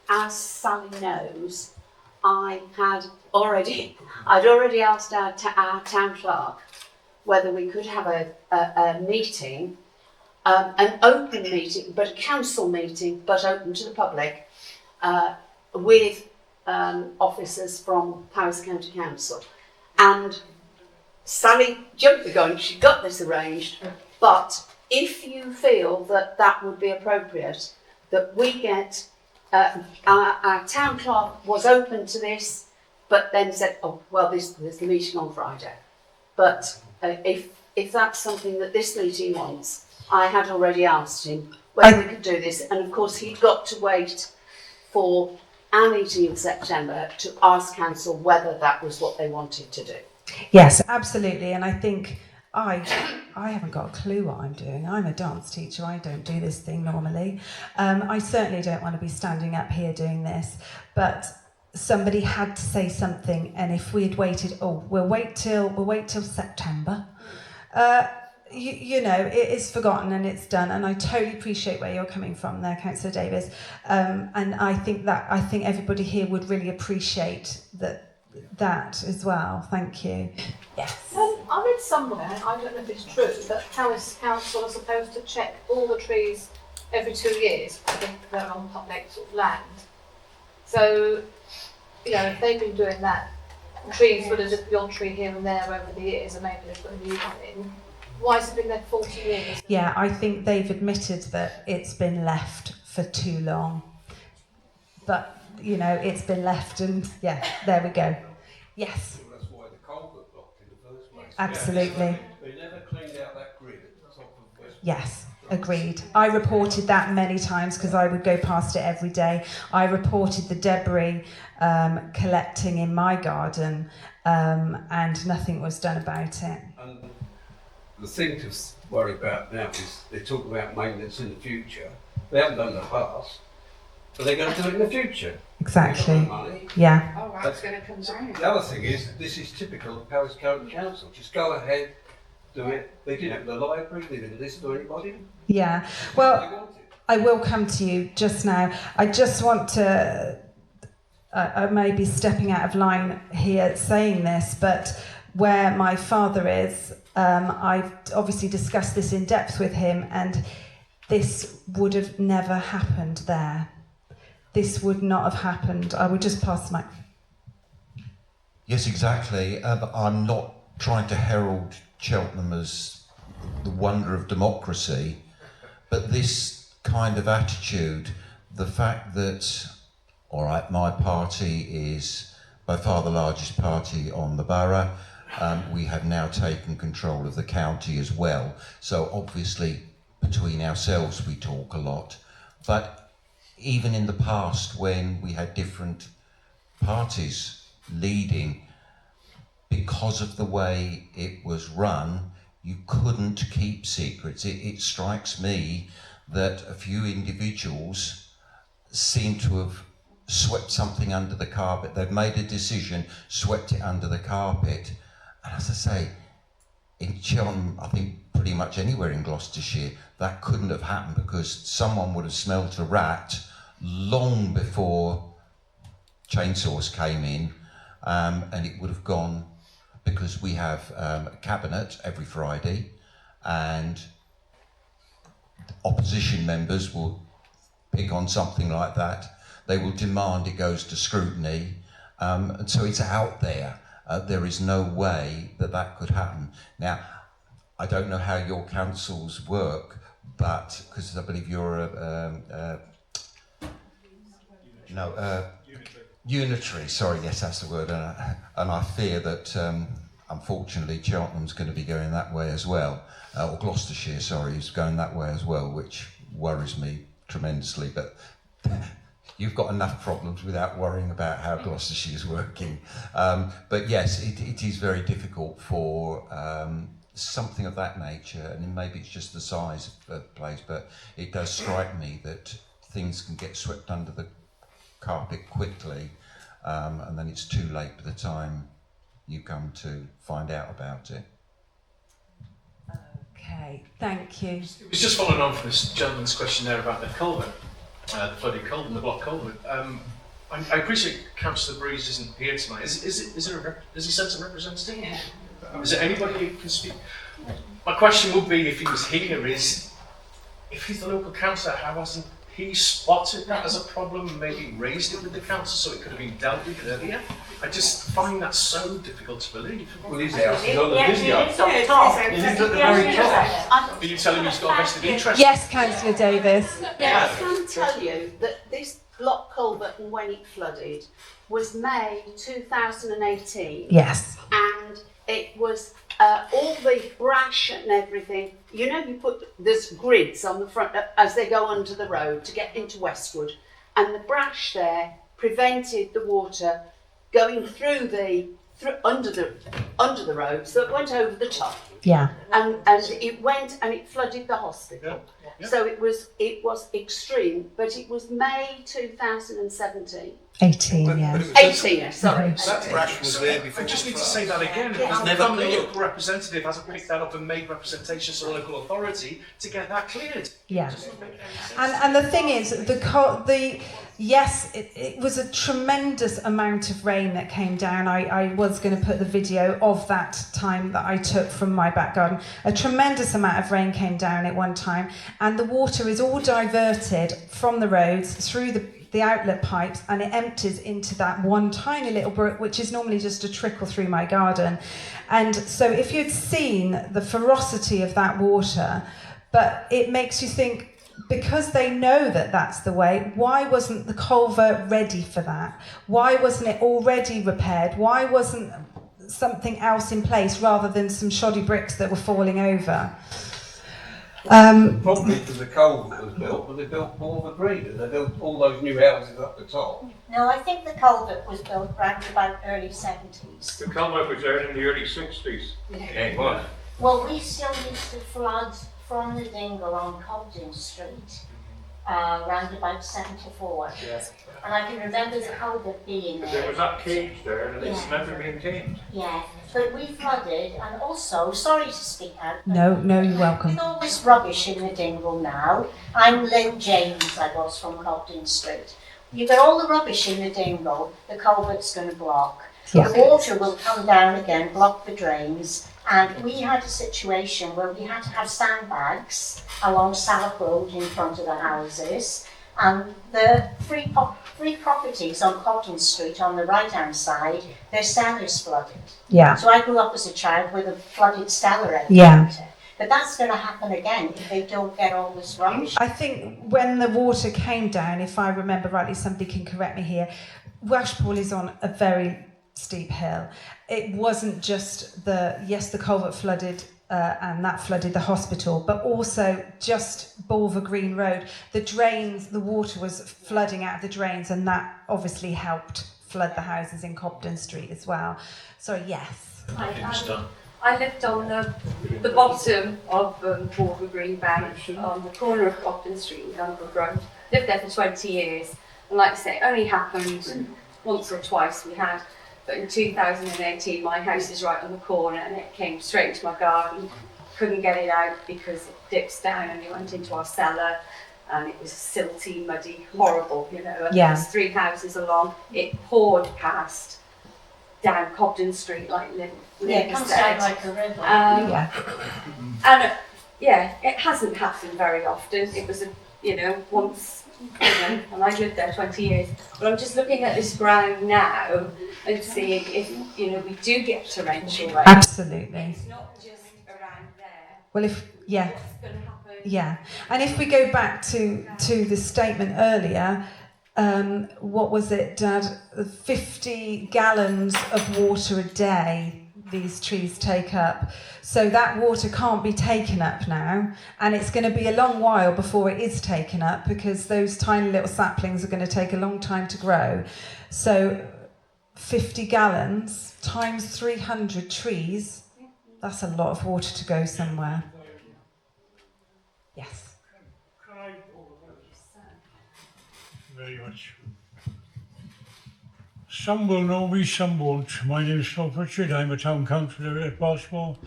As Sally knows, I'd already asked our town clerk whether we could have a meeting, an open meeting, but a council meeting, but open to the public, with officers from Powys County Council. And Sally jumped the gun, she got this arranged, but if you feel that that would be appropriate, that we get, our town clerk was open to this, but then said, oh, well, there's the meeting on Friday. But if that's something that this meeting wants, I had already asked him whether we could do this, and of course he'd got to wait for our meeting in September to ask council whether that was what they wanted to do. Yes, absolutely. And I think I haven't got a clue what I'm doing. I'm a dance teacher. I don't do this thing normally. I certainly don't want to be standing up here doing this. But somebody had to say something. And if we had waited, we'll wait till September. You know, it is forgotten and it's done. And I totally appreciate where you're coming from there, Councillor Davis. And I think everybody here would really appreciate that as well. Thank you. Yes. I read somewhere, I don't know if it's true, that Powys Council are supposed to check all the trees every 2 years. I think they're on public sort of land. So, you know, if they've been doing that, trees would have just the odd tree here and there over the years, and maybe they've put a new one in. Why has it been there 40 years? Yeah, I think they've admitted that it's been left for too long. But, you know, it's been left and, yeah, there we go. Yes. Well, that's why the culvert blocked in the first place. Absolutely. They never cleaned out that grid at the top of West. Yes, agreed. I reported that many times because I would go past it every day. I reported the debris collecting in my garden and nothing was done about it. And the thing to worry about now is they talk about maintenance in the future. They haven't done the past, but they're going to do it in the future. Exactly. Money. Yeah. Oh, that's going to come down. The other thing is, this is typical of Powys County Council. Just go ahead, do it. They didn't have the library, they didn't listen to anybody. Yeah. Well, I will come to you just now. I just want to, I may be stepping out of line here saying this, but where my father is, I've obviously discussed this in depth with him, and this would have never happened there. This would not have happened. I would just pass the mic. Yes, exactly. I'm not trying to herald Cheltenham as the wonder of democracy, but this kind of attitude, the fact that, all right, my party is by far the largest party on the borough. We have now taken control of the county as well. So obviously between ourselves we talk a lot, but even in the past when we had different parties leading. Because of the way it was run, you couldn't keep secrets. It strikes me that a few individuals seem to have swept something under the carpet. They've made a decision, swept it under the carpet. And as I say, in Cheltenham, I think pretty much anywhere in Gloucestershire, that couldn't have happened because someone would have smelt a rat long before chainsaws came in, and it would have gone, because we have a cabinet every Friday, and opposition members will pick on something like that. They will demand it goes to scrutiny, and so it's out there. There is no way that that could happen. Now, I don't know how your councils work, but because I believe you're unitary. Sorry, yes, that's the word. And I fear that unfortunately Cheltenham's going to be going that way as well, or Gloucestershire, sorry, is going that way as well, which worries me tremendously. But you've got enough problems without worrying about how Gloucestershire is working. But yes, it is very difficult for something of that nature, and maybe it's just the size of the place, but it does strike me that things can get swept under the carpet quickly, and then it's too late by the time you come to find out about it. Okay, thank you. It was just following on from this gentleman's question there about the culvert, the flooded culvert, the block culvert. I appreciate Councillor Breeze isn't here tonight. Has he sent a representative? Yeah. Is there anybody who can speak? My question would be, if he was here, is if he's the local councillor, how hasn't he spotted that as a problem and maybe raised it with the council so it could have been dealt with earlier? I just find that so difficult to believe. Well, his house is on the video. He's at the very top. Are you telling me he's got a vested interest? Yes, Councillor Davis. Yeah, I can tell you that this block culvert, and when it flooded, was May 2018. Yes. And it was all the brash and everything. You know, there's grids on the front as they go under the road to get into Westwood, and the brash there prevented the water going under the road, so it went over the top. Yeah. And it went and it flooded the hospital. Yeah. So it was extreme, but it was May 2017. 18, yeah. 18, sorry. That brash was there before. I just need to say that again. How come the local representative hasn't picked that up and made representations to the local authority to get that cleared? Yeah. And the thing is, yes, it was a tremendous amount of rain that came down. I was going to put the video of that time that I took from my back garden. A tremendous amount of rain came down at one time, and the water is all diverted from the roads through the outlet pipes, and it empties into that one tiny little brook, which is normally just a trickle through my garden. And so if you'd seen the ferocity of that water, but it makes you think, because they know that that's the way, why wasn't the culvert ready for that? Why wasn't it already repaired? Why wasn't something else in place rather than some shoddy bricks that were falling over? Probably because the culvert was built, but they built all the green, and they built all those new houses up the top. No, I think the culvert was built around about early 70s. The culvert was there in the early 60s. Yeah, it was. Well, we still used to flood from the Dingle on Cobden Street, around about 74. Yes. And I can remember the culvert being there. There was that cage there, and it's never been tamed. Yeah, but we flooded, and also, sorry to speak out. No, you're welcome. With all this rubbish in the Dingle now, I'm Lynn James, I was from Cobden Street. You get all the rubbish in the Dingle, the culvert's going to block. Yeah. The water will come down again, block the drains. And we had a situation where we had to have sandbags along Salop Road in front of the houses, and the three properties on Cotton Street on the right-hand side, their cellars flooded. Yeah. So I grew up as a child with a flooded cellar every Yeah. winter. But that's going to happen again if they don't get all this rubbish. I think when the water came down, if I remember rightly, somebody can correct me here, Welshpool is on a very steep hill. It wasn't just the culvert flooded and that flooded the hospital, but also just Bulver Green Road. The drains, the water was flooding out of the drains, and that obviously helped flood the houses in Cobden Street as well. Sorry, yes. I lived on the bottom of Border Green Bank on the corner of Cobden Street and Dingle Road. Lived there for 20 years. And like I say, it only happened once or twice we had. But in 2018, my house is right on the corner and it came straight into my garden. Couldn't get it out because it dips down and it went into our cellar. And it was silty, muddy, horrible, you know. And Yeah. there's 3 houses along. It poured past down Cobden Street like Yeah, it comes down like a river. Yeah. And it hasn't happened very often. It was, once, and I lived there 20 years. But I'm just looking at this ground now and seeing if, we do get torrential rain. Absolutely. It's not just around there. Well, if, yeah. What's going to happen? Yeah, and if we go back to the statement earlier, what was it, Dad? 50 gallons of water a day these trees take up. So that water can't be taken up now, and it's going to be a long while before it is taken up because those tiny little saplings are going to take a long time to grow. So 50 gallons times 300 trees, that's a lot of water to go somewhere. Yes. Very much. Some will know me, some won't. My name is Phil Pritchard. I'm a town councillor at Welshpool.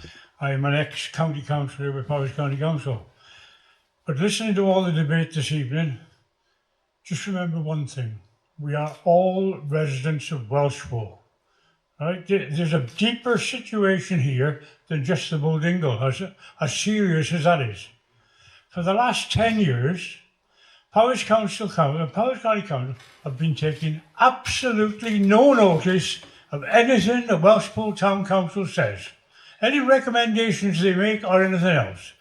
I'm an ex-county councillor with Powys County Council. But listening to all the debate this evening, just remember one thing. We are all residents of Welshpool. Right? There's a deeper situation here than just the Bull Dingle, as serious as that is. For the last 10 years, Powys County Council have been taking absolutely no notice of anything the Welshpool Town Council says. Any recommendations they make or anything else.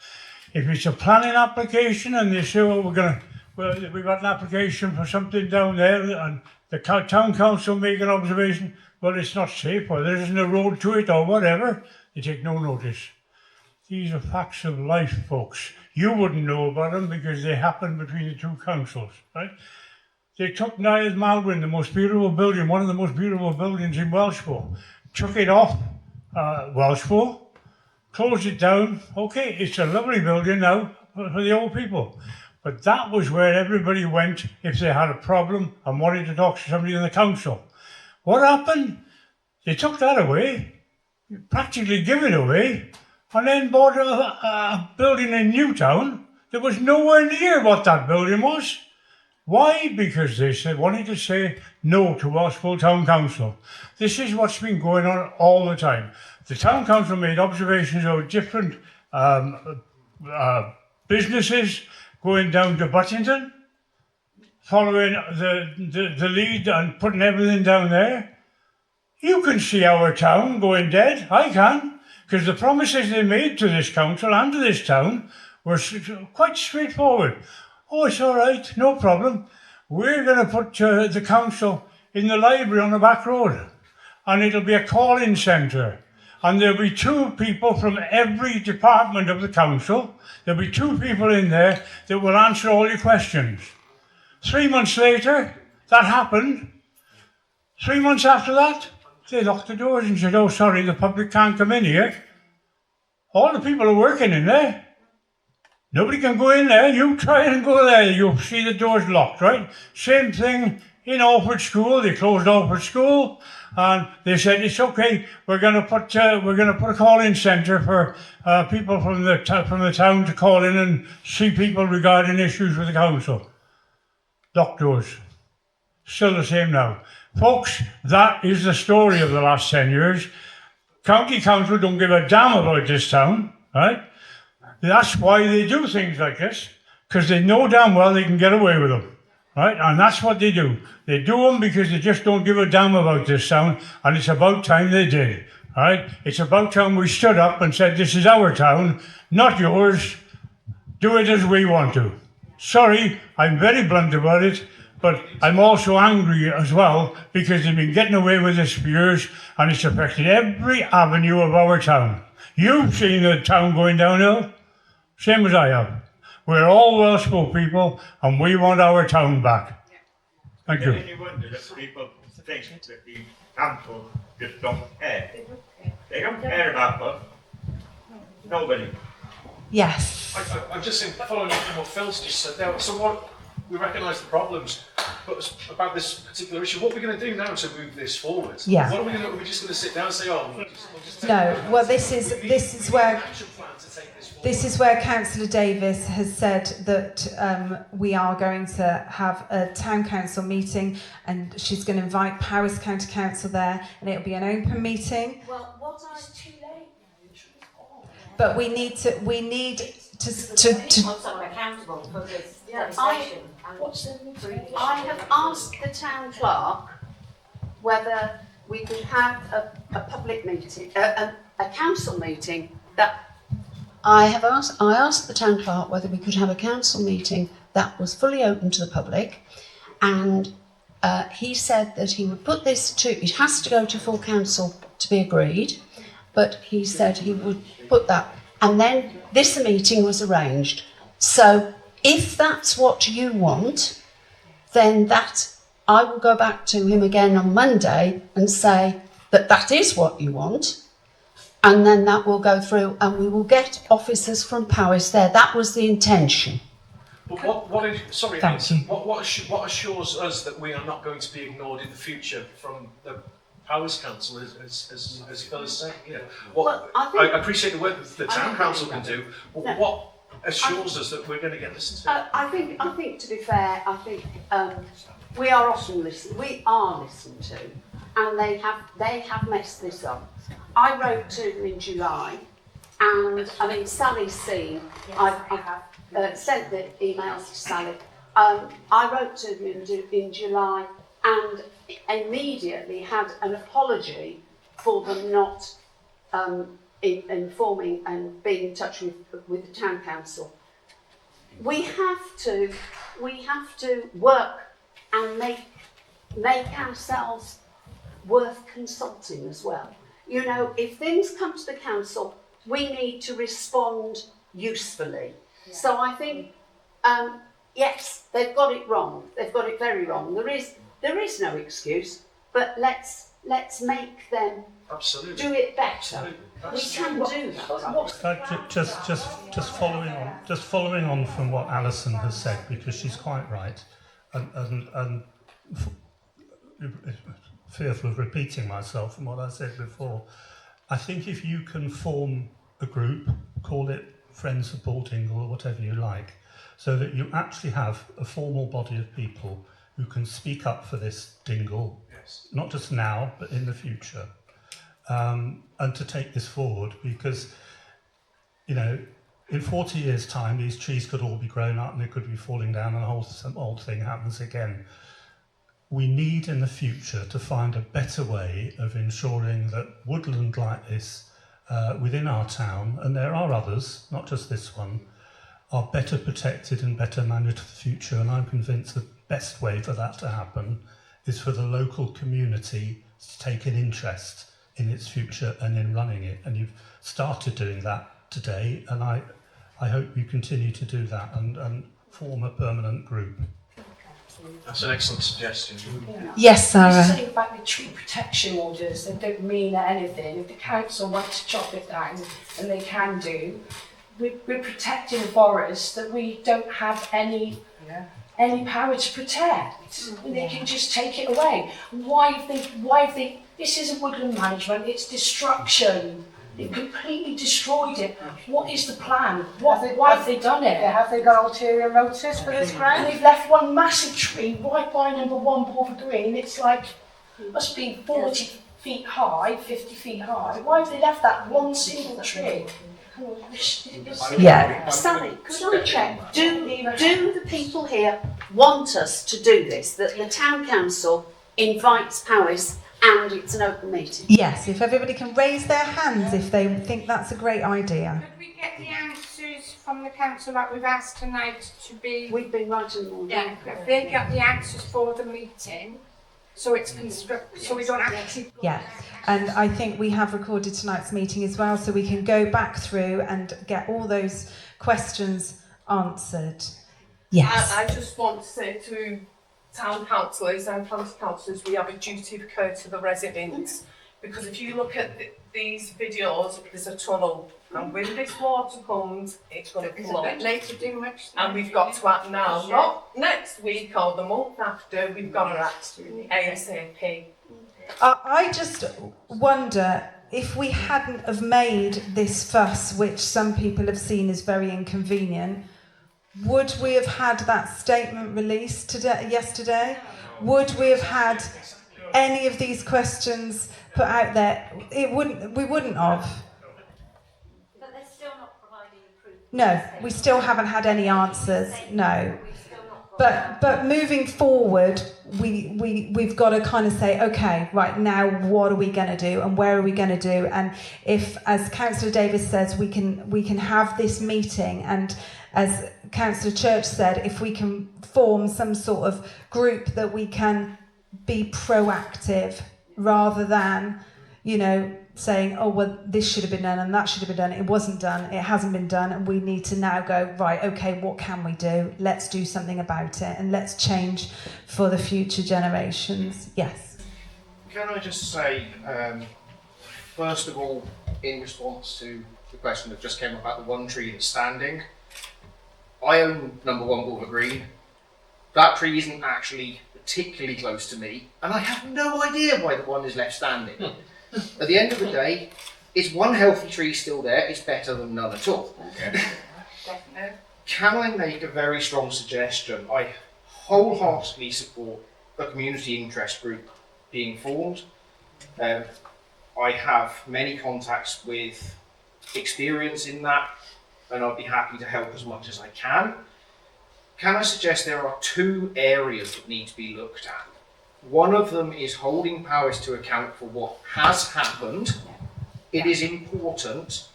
If it's a planning application and they say, we've got an application for something down there and the Town Council make an observation, well, it's not safe or there isn't a road to it or whatever, they take no notice. These are facts of life, folks. You wouldn't know about them because they happened between the 2 councils, right? They took Niles Malwyn, the most beautiful building, one of the most beautiful buildings in Welshpool, took it off Welshpool, closed it down. Okay, it's a lovely building now for the old people. But that was where everybody went if they had a problem and wanted to talk to somebody in the council. What happened? They took that away, practically gave it away, and then bought a building in Newtown that was nowhere near what that building was. Why? Because they wanted to say no to Welshpool Town Council. This is what's been going on all the time. The Town Council made observations of different businesses going down to Buttington, following the lead and putting everything down there. You can see our town going dead. I can. Because the promises they made to this council and to this town were quite straightforward. Oh, it's all right, no problem. We're going to put the council in the library on the back road. And it'll be a call-in centre. And there'll be 2 people from every department of the council. There'll be 2 people in there that will answer all your questions. 3 months later, that happened. 3 months after that, they locked the doors and said, oh, sorry, the public can't come in here. All the people are working in there. Nobody can go in there. You try and go there, you'll see the doors locked, right? Same thing in Alford School. They closed Alford School and they said, it's okay, we're going to put a call-in centre for people from the town to call in and see people regarding issues with the council. Locked doors. Still the same now. Folks, that is the story of the last 10 years. County Council don't give a damn about this town, right? That's why they do things like this, because they know damn well they can get away with them, right? And that's what they do. They do them because they just don't give a damn about this town, and it's about time they did, right? It's about time we stood up and said, this is our town, not yours. Do it as we want to. Sorry, I'm very blunt about it, but I'm also angry as well because they've been getting away with this for years and it's affected every avenue of our town. You've seen the town going downhill, same as I have. We're all Welshpool people and we want our town back. Thank you. Any wonder that people think that the council just don't care. They don't care about us. Nobody. Yes. I'm just saying, following up from what Phil's just said there, so what, we recognise the problems, but about this particular issue, what are we going to do now to move this forward? Yeah. What are we going to do? Are we just going to sit down and say, oh, we'll just take No, well, this is where Councillor Davis has said that we are going to have a town council meeting, and she's going to invite Powys County Council there, and it'll be an open meeting. Well, what too late? But we need to Hold someone accountable for this legislation. I have asked the town clerk whether we could have a public meeting, a council meeting that I asked the town clerk whether we could have a council meeting that was fully open to the public, and he said that he would put this to, it has to go to full council to be agreed, but he said he would put that, and then this meeting was arranged. So if that's what you want, then that I will go back to him again on Monday and say that that is what you want, and then that will go through and we will get officers from Powys there. That was the intention. But what is, sorry, Thank Alison, you. what assures us that we are not going to be ignored in the future from the Powys Council, as Phil is saying? You know, what, Well, I appreciate the work that the town council can do, but No. what assures us that we're going to get listened to? I think to be fair, I think we are often listened. We are listened to, and they have messed this up. I wrote to them in July, and I mean Sally's seen. I have sent the emails to Sally. I wrote to them in July, and immediately had an apology for them not informing and being in touch with the town council. We have to work and make ourselves worth consulting as well. You know, if things come to the council, we need to respond usefully. Yeah. So I think, yes, they've got it wrong. They've got it very wrong. There is no excuse, but let's make them Absolutely. do it better. Absolutely. We can do that. Just following on from what Alison has said, because she's quite right, and fearful of repeating myself from what I said before. I think if you can form a group, call it Friends of Paul Dingle or whatever you like, so that you actually have a formal body of people who can speak up for this dingle, yes, not just now but in the future, and to take this forward, because, you know, in 40 years' time these trees could all be grown up and they could be falling down and the whole thing happens again. We need in the future to find a better way of ensuring that woodland like this within our town, and there are others, not just this one, are better protected and better managed for the future. And I'm convinced the best way for that to happen is for the local community to take an interest in its future and in running it. And you've started doing that today, and I hope you continue to do that and form a permanent group. That's an excellent suggestion. Yes, Sarah. You say about the tree protection orders, they don't mean anything. If the council want to chop it down, and they can do, we're protecting a forest that we don't have any power to protect. And they can just take it away. Why have they, this isn't woodland management, it's destruction. They've completely destroyed it. What is the plan? Why have they done it? Have they got ulterior motives for this ground? And they've left one massive tree right by number 1 Porter Green. It's like, must be 40 feet high, 50 feet high. Why have they left that one single tree? Yeah. Sally, could I check? Do the people here want us to do this? That the town council invites Powys and it's an open meeting? Yes, if everybody can raise their hands if they think that's a great idea. Could we get the answers from the council that we've asked tonight to be... We've been writing them all down. Yeah, if they get the answers for the meeting, so it's so we don't actually... Yeah, and I think we have recorded tonight's meeting as well, so we can go back through and get all those questions answered. Yes. I just want to say to town councillors and county councillors, we have a duty of care to the residents. Because if you look at these videos, there's a tunnel, and when this water comes, it's going to flood. It's a bit late to do much. And we've got to act now, not next week or the month after. We've got to act ASAP. I just wonder if we hadn't have made this fuss, which some people have seen as very inconvenient, would we have had that statement released yesterday? Would we have had any of these questions put out there? We wouldn't have. But they're still not providing proof. No, we still haven't had any answers. No. But moving forward, we've got to kind of say, okay, right now, what are we going to do, and where are we going to do? And if, as Councillor Davis says, we can have this meeting, and as Councillor Church said, if we can form some sort of group that we can be proactive rather than, saying, oh, well, this should have been done and that should have been done. It wasn't done. It hasn't been done. And we need to now go, right, okay, what can we do? Let's do something about it, and let's change for the future generations. Yes. Can I just say, first of all, in response to the question that just came about the one tree that's standing, I own number 1 Bulver Green. That tree isn't actually particularly close to me, and I have no idea why the one is left standing. At the end of the day, is one healthy tree still there? It's better than none at all. Can I make a very strong suggestion? I wholeheartedly support a community interest group being formed. I have many contacts with experience in that, and I'd be happy to help as much as I can. Can I suggest there are 2 areas that need to be looked at? One of them is holding powers to account for what has happened. It is important.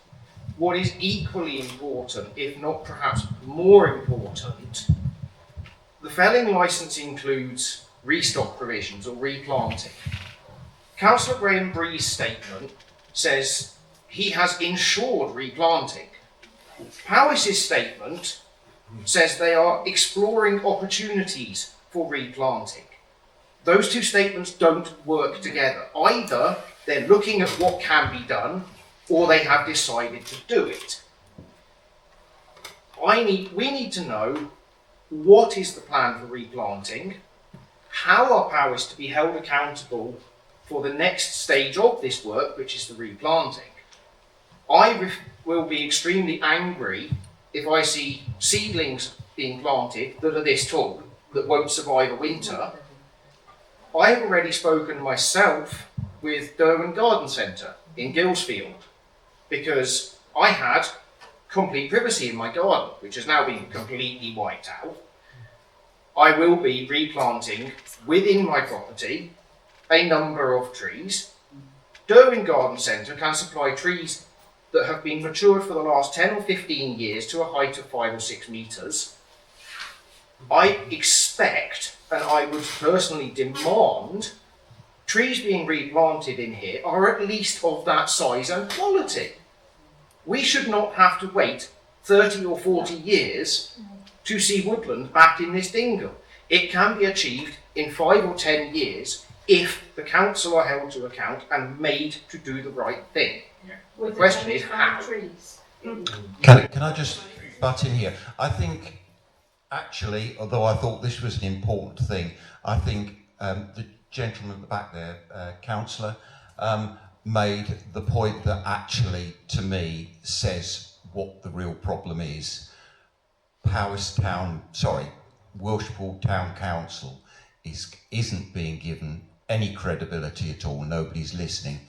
What is equally important, if not perhaps more important, the felling licence includes restock provisions or replanting. Councillor Graham Bree's statement says he has ensured replanting. Powis's statement says they are exploring opportunities for replanting. Those 2 statements don't work together. Either they're looking at what can be done, or they have decided to do it. We need to know what is the plan for replanting, how are powers to be held accountable for the next stage of this work, which is the replanting. I will be extremely angry if I see seedlings being planted that are this tall, that won't survive a winter. I have already spoken myself with Derwent Garden Centre in Gillsfield, because I had complete privacy in my garden, which has now been completely wiped out. I will be replanting within my property a number of trees. Derwent Garden Centre can supply trees that have been matured for the last 10 or 15 years to a height of 5 or 6 metres. I expect, and I would personally demand, trees being replanted in here are at least of that size and quality. We should not have to wait 30 or 40 years to see woodland back in this dingle. It can be achieved in 5 or 10 years if the council are held to account and made to do the right thing. The question is how. Can I just butt in here? I think, actually, although I thought this was an important thing, I think the gentleman at the back there, councillor, made the point that actually, to me, says what the real problem is. Welshpool Town Council isn't being given any credibility at all. Nobody's listening.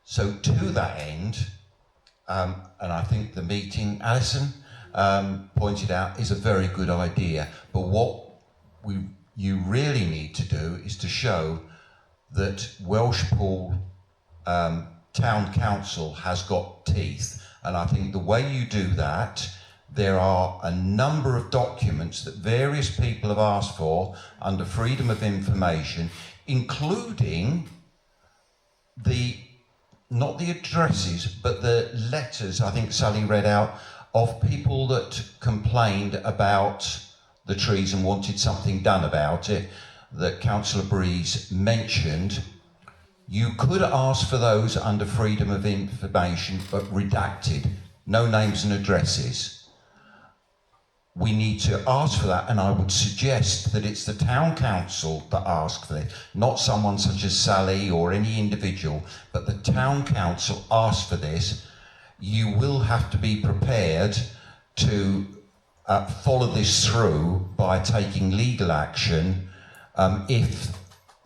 So to that end, and I think the meeting, Alison pointed out, is a very good idea. But what you really need to do is to show that Welshpool Town Council has got teeth. And I think the way you do that, there are a number of documents that various people have asked for under freedom of information, including not the addresses, but the letters, I think Sally read out, of people that complained about the trees and wanted something done about it. that Councillor Breeze mentioned, you could ask for those under freedom of information, but redacted, no names and addresses. We need to ask for that, and I would suggest that it's the town council that asks for it, not someone such as Sally or any individual, but the town council asks for this. You will have to be prepared to follow this through by taking legal action if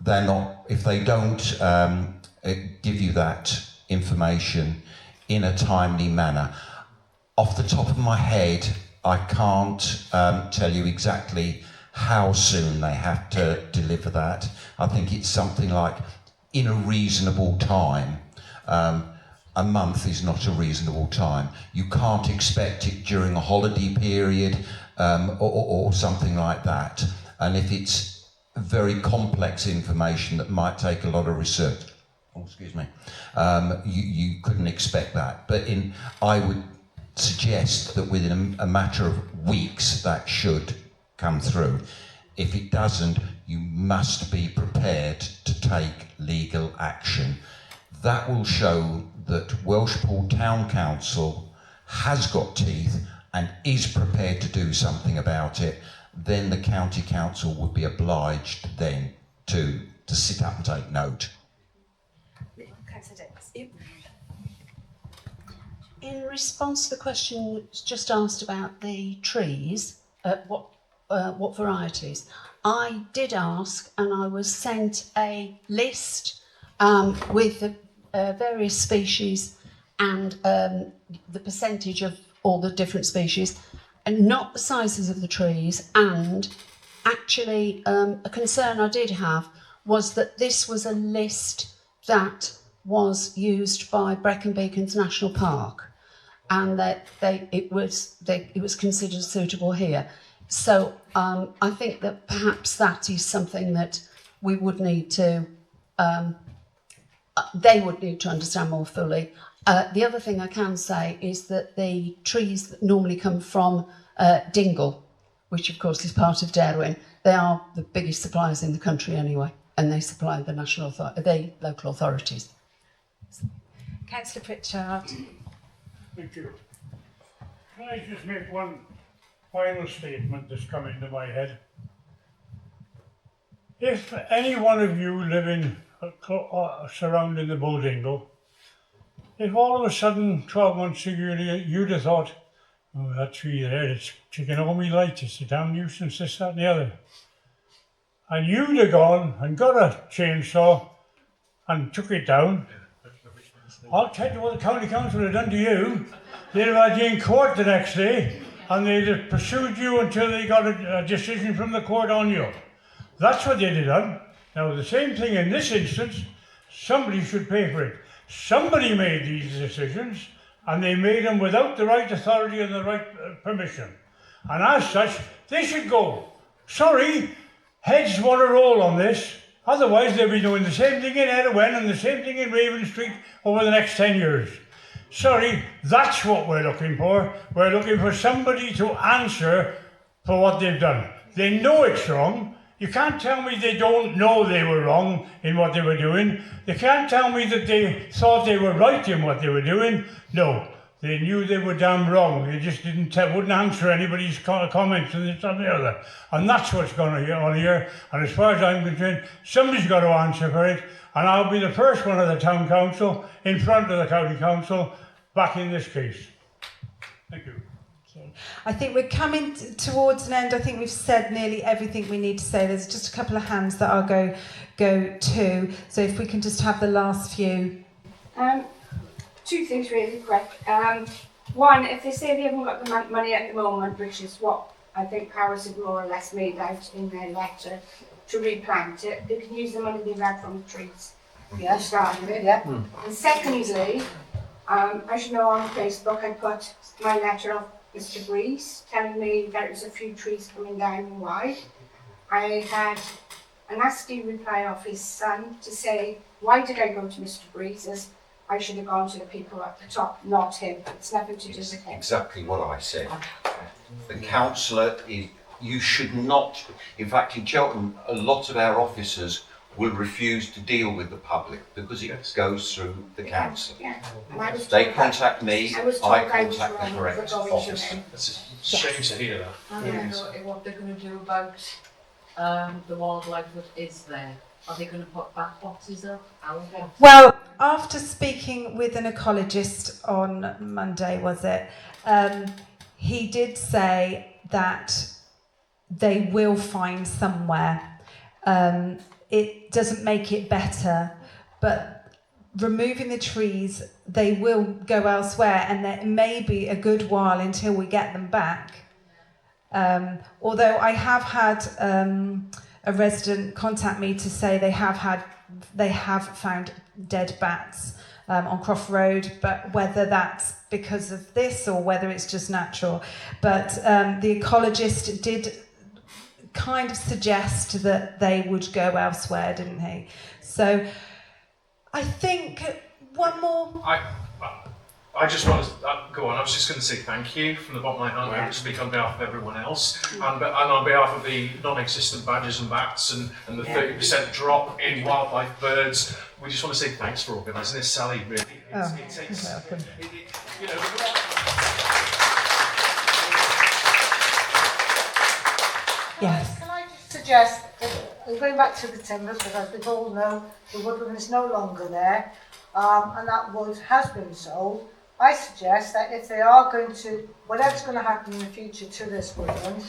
they don't give you that information in a timely manner. Off the top of my head, I can't tell you exactly how soon they have to deliver that. I think it's something like in a reasonable time. A month is not a reasonable time. You can't expect it during a holiday period or something like that. And if it's very complex information that might take a lot of research, you couldn't expect that. But I would suggest that within a matter of weeks that should come through. If it doesn't, you must be prepared to take legal action. That will show that Welshpool Town Council has got teeth and is prepared to do something about it. Then the County Council would be obliged then to sit up and take note. In response to the question that's just asked about the trees, what varieties, I did ask, and I was sent a list with the various species and the percentage of all the different species, and not the sizes of the trees. And actually, a concern I did have was that this was a list that was used by Brecon Beacons National Park, and that it was considered suitable here. So I think that perhaps that is something that we would need to, they would need to understand more fully. The other thing I can say is that the trees that normally come from Dingle, which of course is part of Darwin, they are the biggest suppliers in the country anyway, and they supply the the local authorities. Councillor Pritchard. Thank you. Can I just make one final statement that's come into my head? If any one of you living surrounding the Bull Dingle, if all of a sudden 12 months ago you'd have thought, oh, that tree there, it's taking all my light, it's a damn nuisance, this, that and the other, and you'd have gone and got a chainsaw and took it down, I'll tell you what the County Council have done to you. They'd have had you in court the next day, and they'd have pursued you until they got a decision from the court on you. That's what they'd have done. Now, the same thing in this instance, somebody should pay for it. Somebody made these decisions, and they made them without the right authority and the right permission. And as such, they should go. Sorry, heads want to roll on this. Otherwise, they'll be doing the same thing in Erwin and the same thing in Raven Street over the next 10 years. Sorry, that's what we're looking for. We're looking for somebody to answer for what they've done. They know it's wrong. You can't tell me they don't know they were wrong in what they were doing. They can't tell me that they thought they were right in what they were doing. No, they knew they were damn wrong. They just wouldn't answer anybody's comments and this and the other. And that's what's going on here. And as far as I'm concerned, somebody's got to answer for it. And I'll be the first one of the town council in front of the county council back in this case. Thank you. I think we're coming towards an end. I think we've said nearly everything we need to say. There's just a couple of hands that I'll go to. So if we can just have the last few. Two things really quick. One, if they say they haven't got the money at the moment, which is what I think Powers have more or less made out in their letter, to replant it, they can use the money they've had from the trees. Yeah, start with it, yeah. And secondly, as you know, on Facebook I put my letter of Mr. Breeze telling me there was a few trees coming down and why. I had a nasty reply off his son to say, why did I go to Mr. Breeze's? I should have gone to the people at the top, not him. It's nothing to do with him. Exactly what I said. The councillor you should not, in fact in Cheltenham, a lot of our officers will refuse to deal with the public because it goes through the council. They contact me, I contact the correct officer. It's a shame to hear that. I don't know what they're going to do about the wildlife that is there. Are they going to put back boxes up? Well, after speaking with an ecologist on Monday, was it, he did say that they will find somewhere. It doesn't make it better, but removing the trees, they will go elsewhere, and it may be a good while until we get them back. Although I have had a resident contact me to say they have found dead bats on Croft Road, but whether that's because of this or whether it's just natural. But the ecologist did kind of suggest that they would go elsewhere, didn't he? So I think one more. I just want to go on. I was just going to say thank you from the bottom of my heart. I speak on behalf of everyone else, and on behalf of the non-existent badgers and bats and the 30% drop in wildlife birds. We just want to say thanks for organising this, Sally. Really, it takes. Yes. Can I just suggest, that, going back to the timbers, because as we all know, the woodland is no longer there, and that wood has been sold. I suggest that if they are going to, whatever's going to happen in the future to this woodland,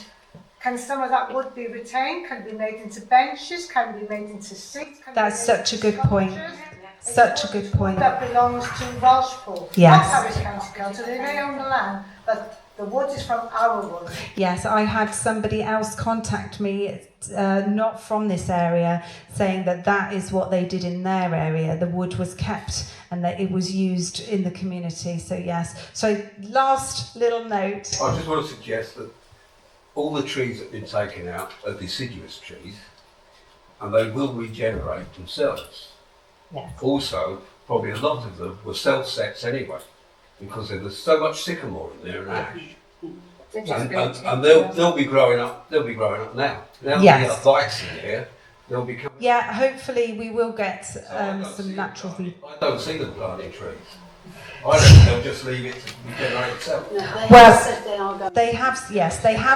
can some of that wood be retained? Can it be made into benches? Can it be made into seats? That's such a good point. Such a good point. That belongs to Welshpool, yes. not Harris County Council. They may own the land, but the wood is from our wood. Yes, I had somebody else contact me, not from this area, saying that that is what they did in their area. The wood was kept and that it was used in the community. So yes. So last little note. I just want to suggest that all the trees that have been taken out are deciduous trees, and they will regenerate themselves. Yes. Also, probably a lot of them were self-sets anyway, because there was so much sycamore in there and ash. And they'll be growing up. They'll be growing up now. Now yes. that the lights in here, they'll be coming. Yeah, hopefully we will get some natural view. I don't see them planting trees. I reckon they'll just leave it to regenerate itself. Well, they have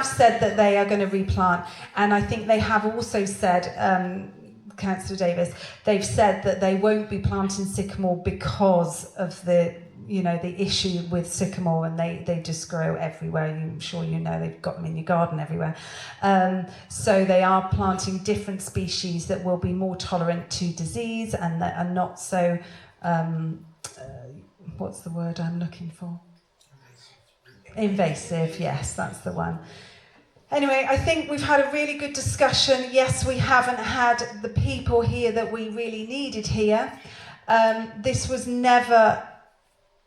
said that they are going to replant, and I think they have also said, Councillor Davis, they've said that they won't be planting sycamore because of the issue with sycamore, and they just grow everywhere. I'm sure you know they've got them in your garden everywhere. So they are planting different species that will be more tolerant to disease and that are not so. What's the word I'm looking for? Invasive, yes, that's the one. Anyway, I think we've had a really good discussion. Yes, we haven't had the people here that we really needed here. This was never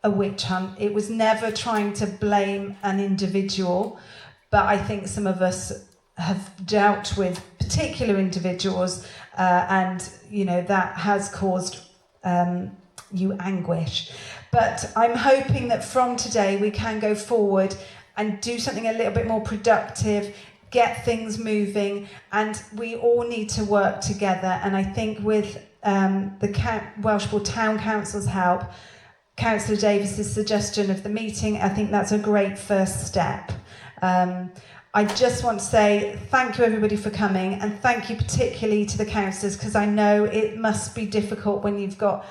a witch hunt. It was never trying to blame an individual, but I think some of us have dealt with particular individuals, and that has caused you anguish. But I'm hoping that from today we can go forward and do something a little bit more productive, get things moving, and we all need to work together. And I think with the Welshpool Town Council's help, Councillor Davis's suggestion of the meeting, I think that's a great first step. I just want to say thank you everybody for coming, and thank you particularly to the councillors, because I know it must be difficult when you've got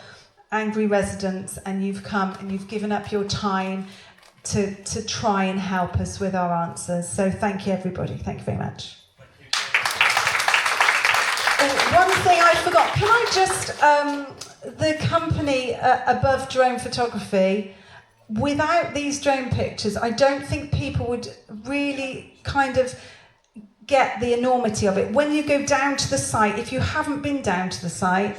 angry residents and you've come and you've given up your time to try and help us with our answers. So thank you everybody, thank you very much. One thing I forgot, can I just, the company Above Drone Photography, without these drone pictures, I don't think people would really kind of get the enormity of it. When you go down to the site, if you haven't been down to the site,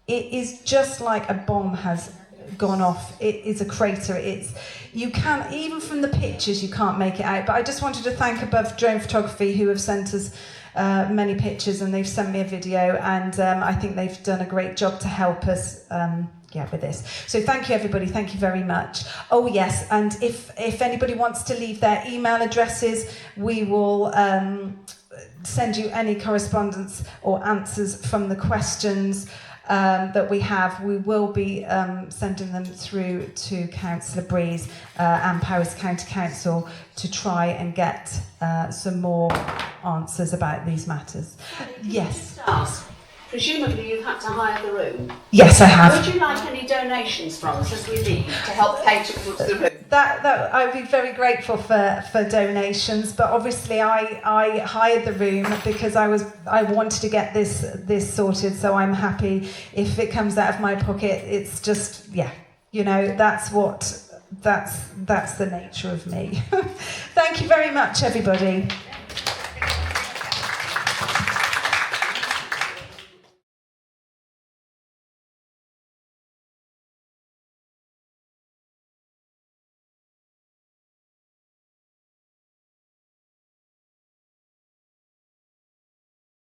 it is just like a bomb has gone off. It is a crater. You can't, even from the pictures, you can't make it out. But I just wanted to thank Above Drone Photography, who have sent us many pictures, and they've sent me a video, and I think they've done a great job to help us with this. So thank you everybody, thank you very much. Oh yes, and if anybody wants to leave their email addresses, we will send you any correspondence or answers from the questions that we have. We will be sending them through to Councillor Breeze and Powys County Council to try and get some more answers about these matters. Yes. Ask. Presumably you've had to hire the room. Yes, I have. Would you like any donations from us as we leave to help pay towards the room? That I would be very grateful for donations, but obviously I hired the room because I wanted to get this sorted, so I'm happy if it comes out of my pocket. It's just that's the nature of me. Thank you very much, everybody.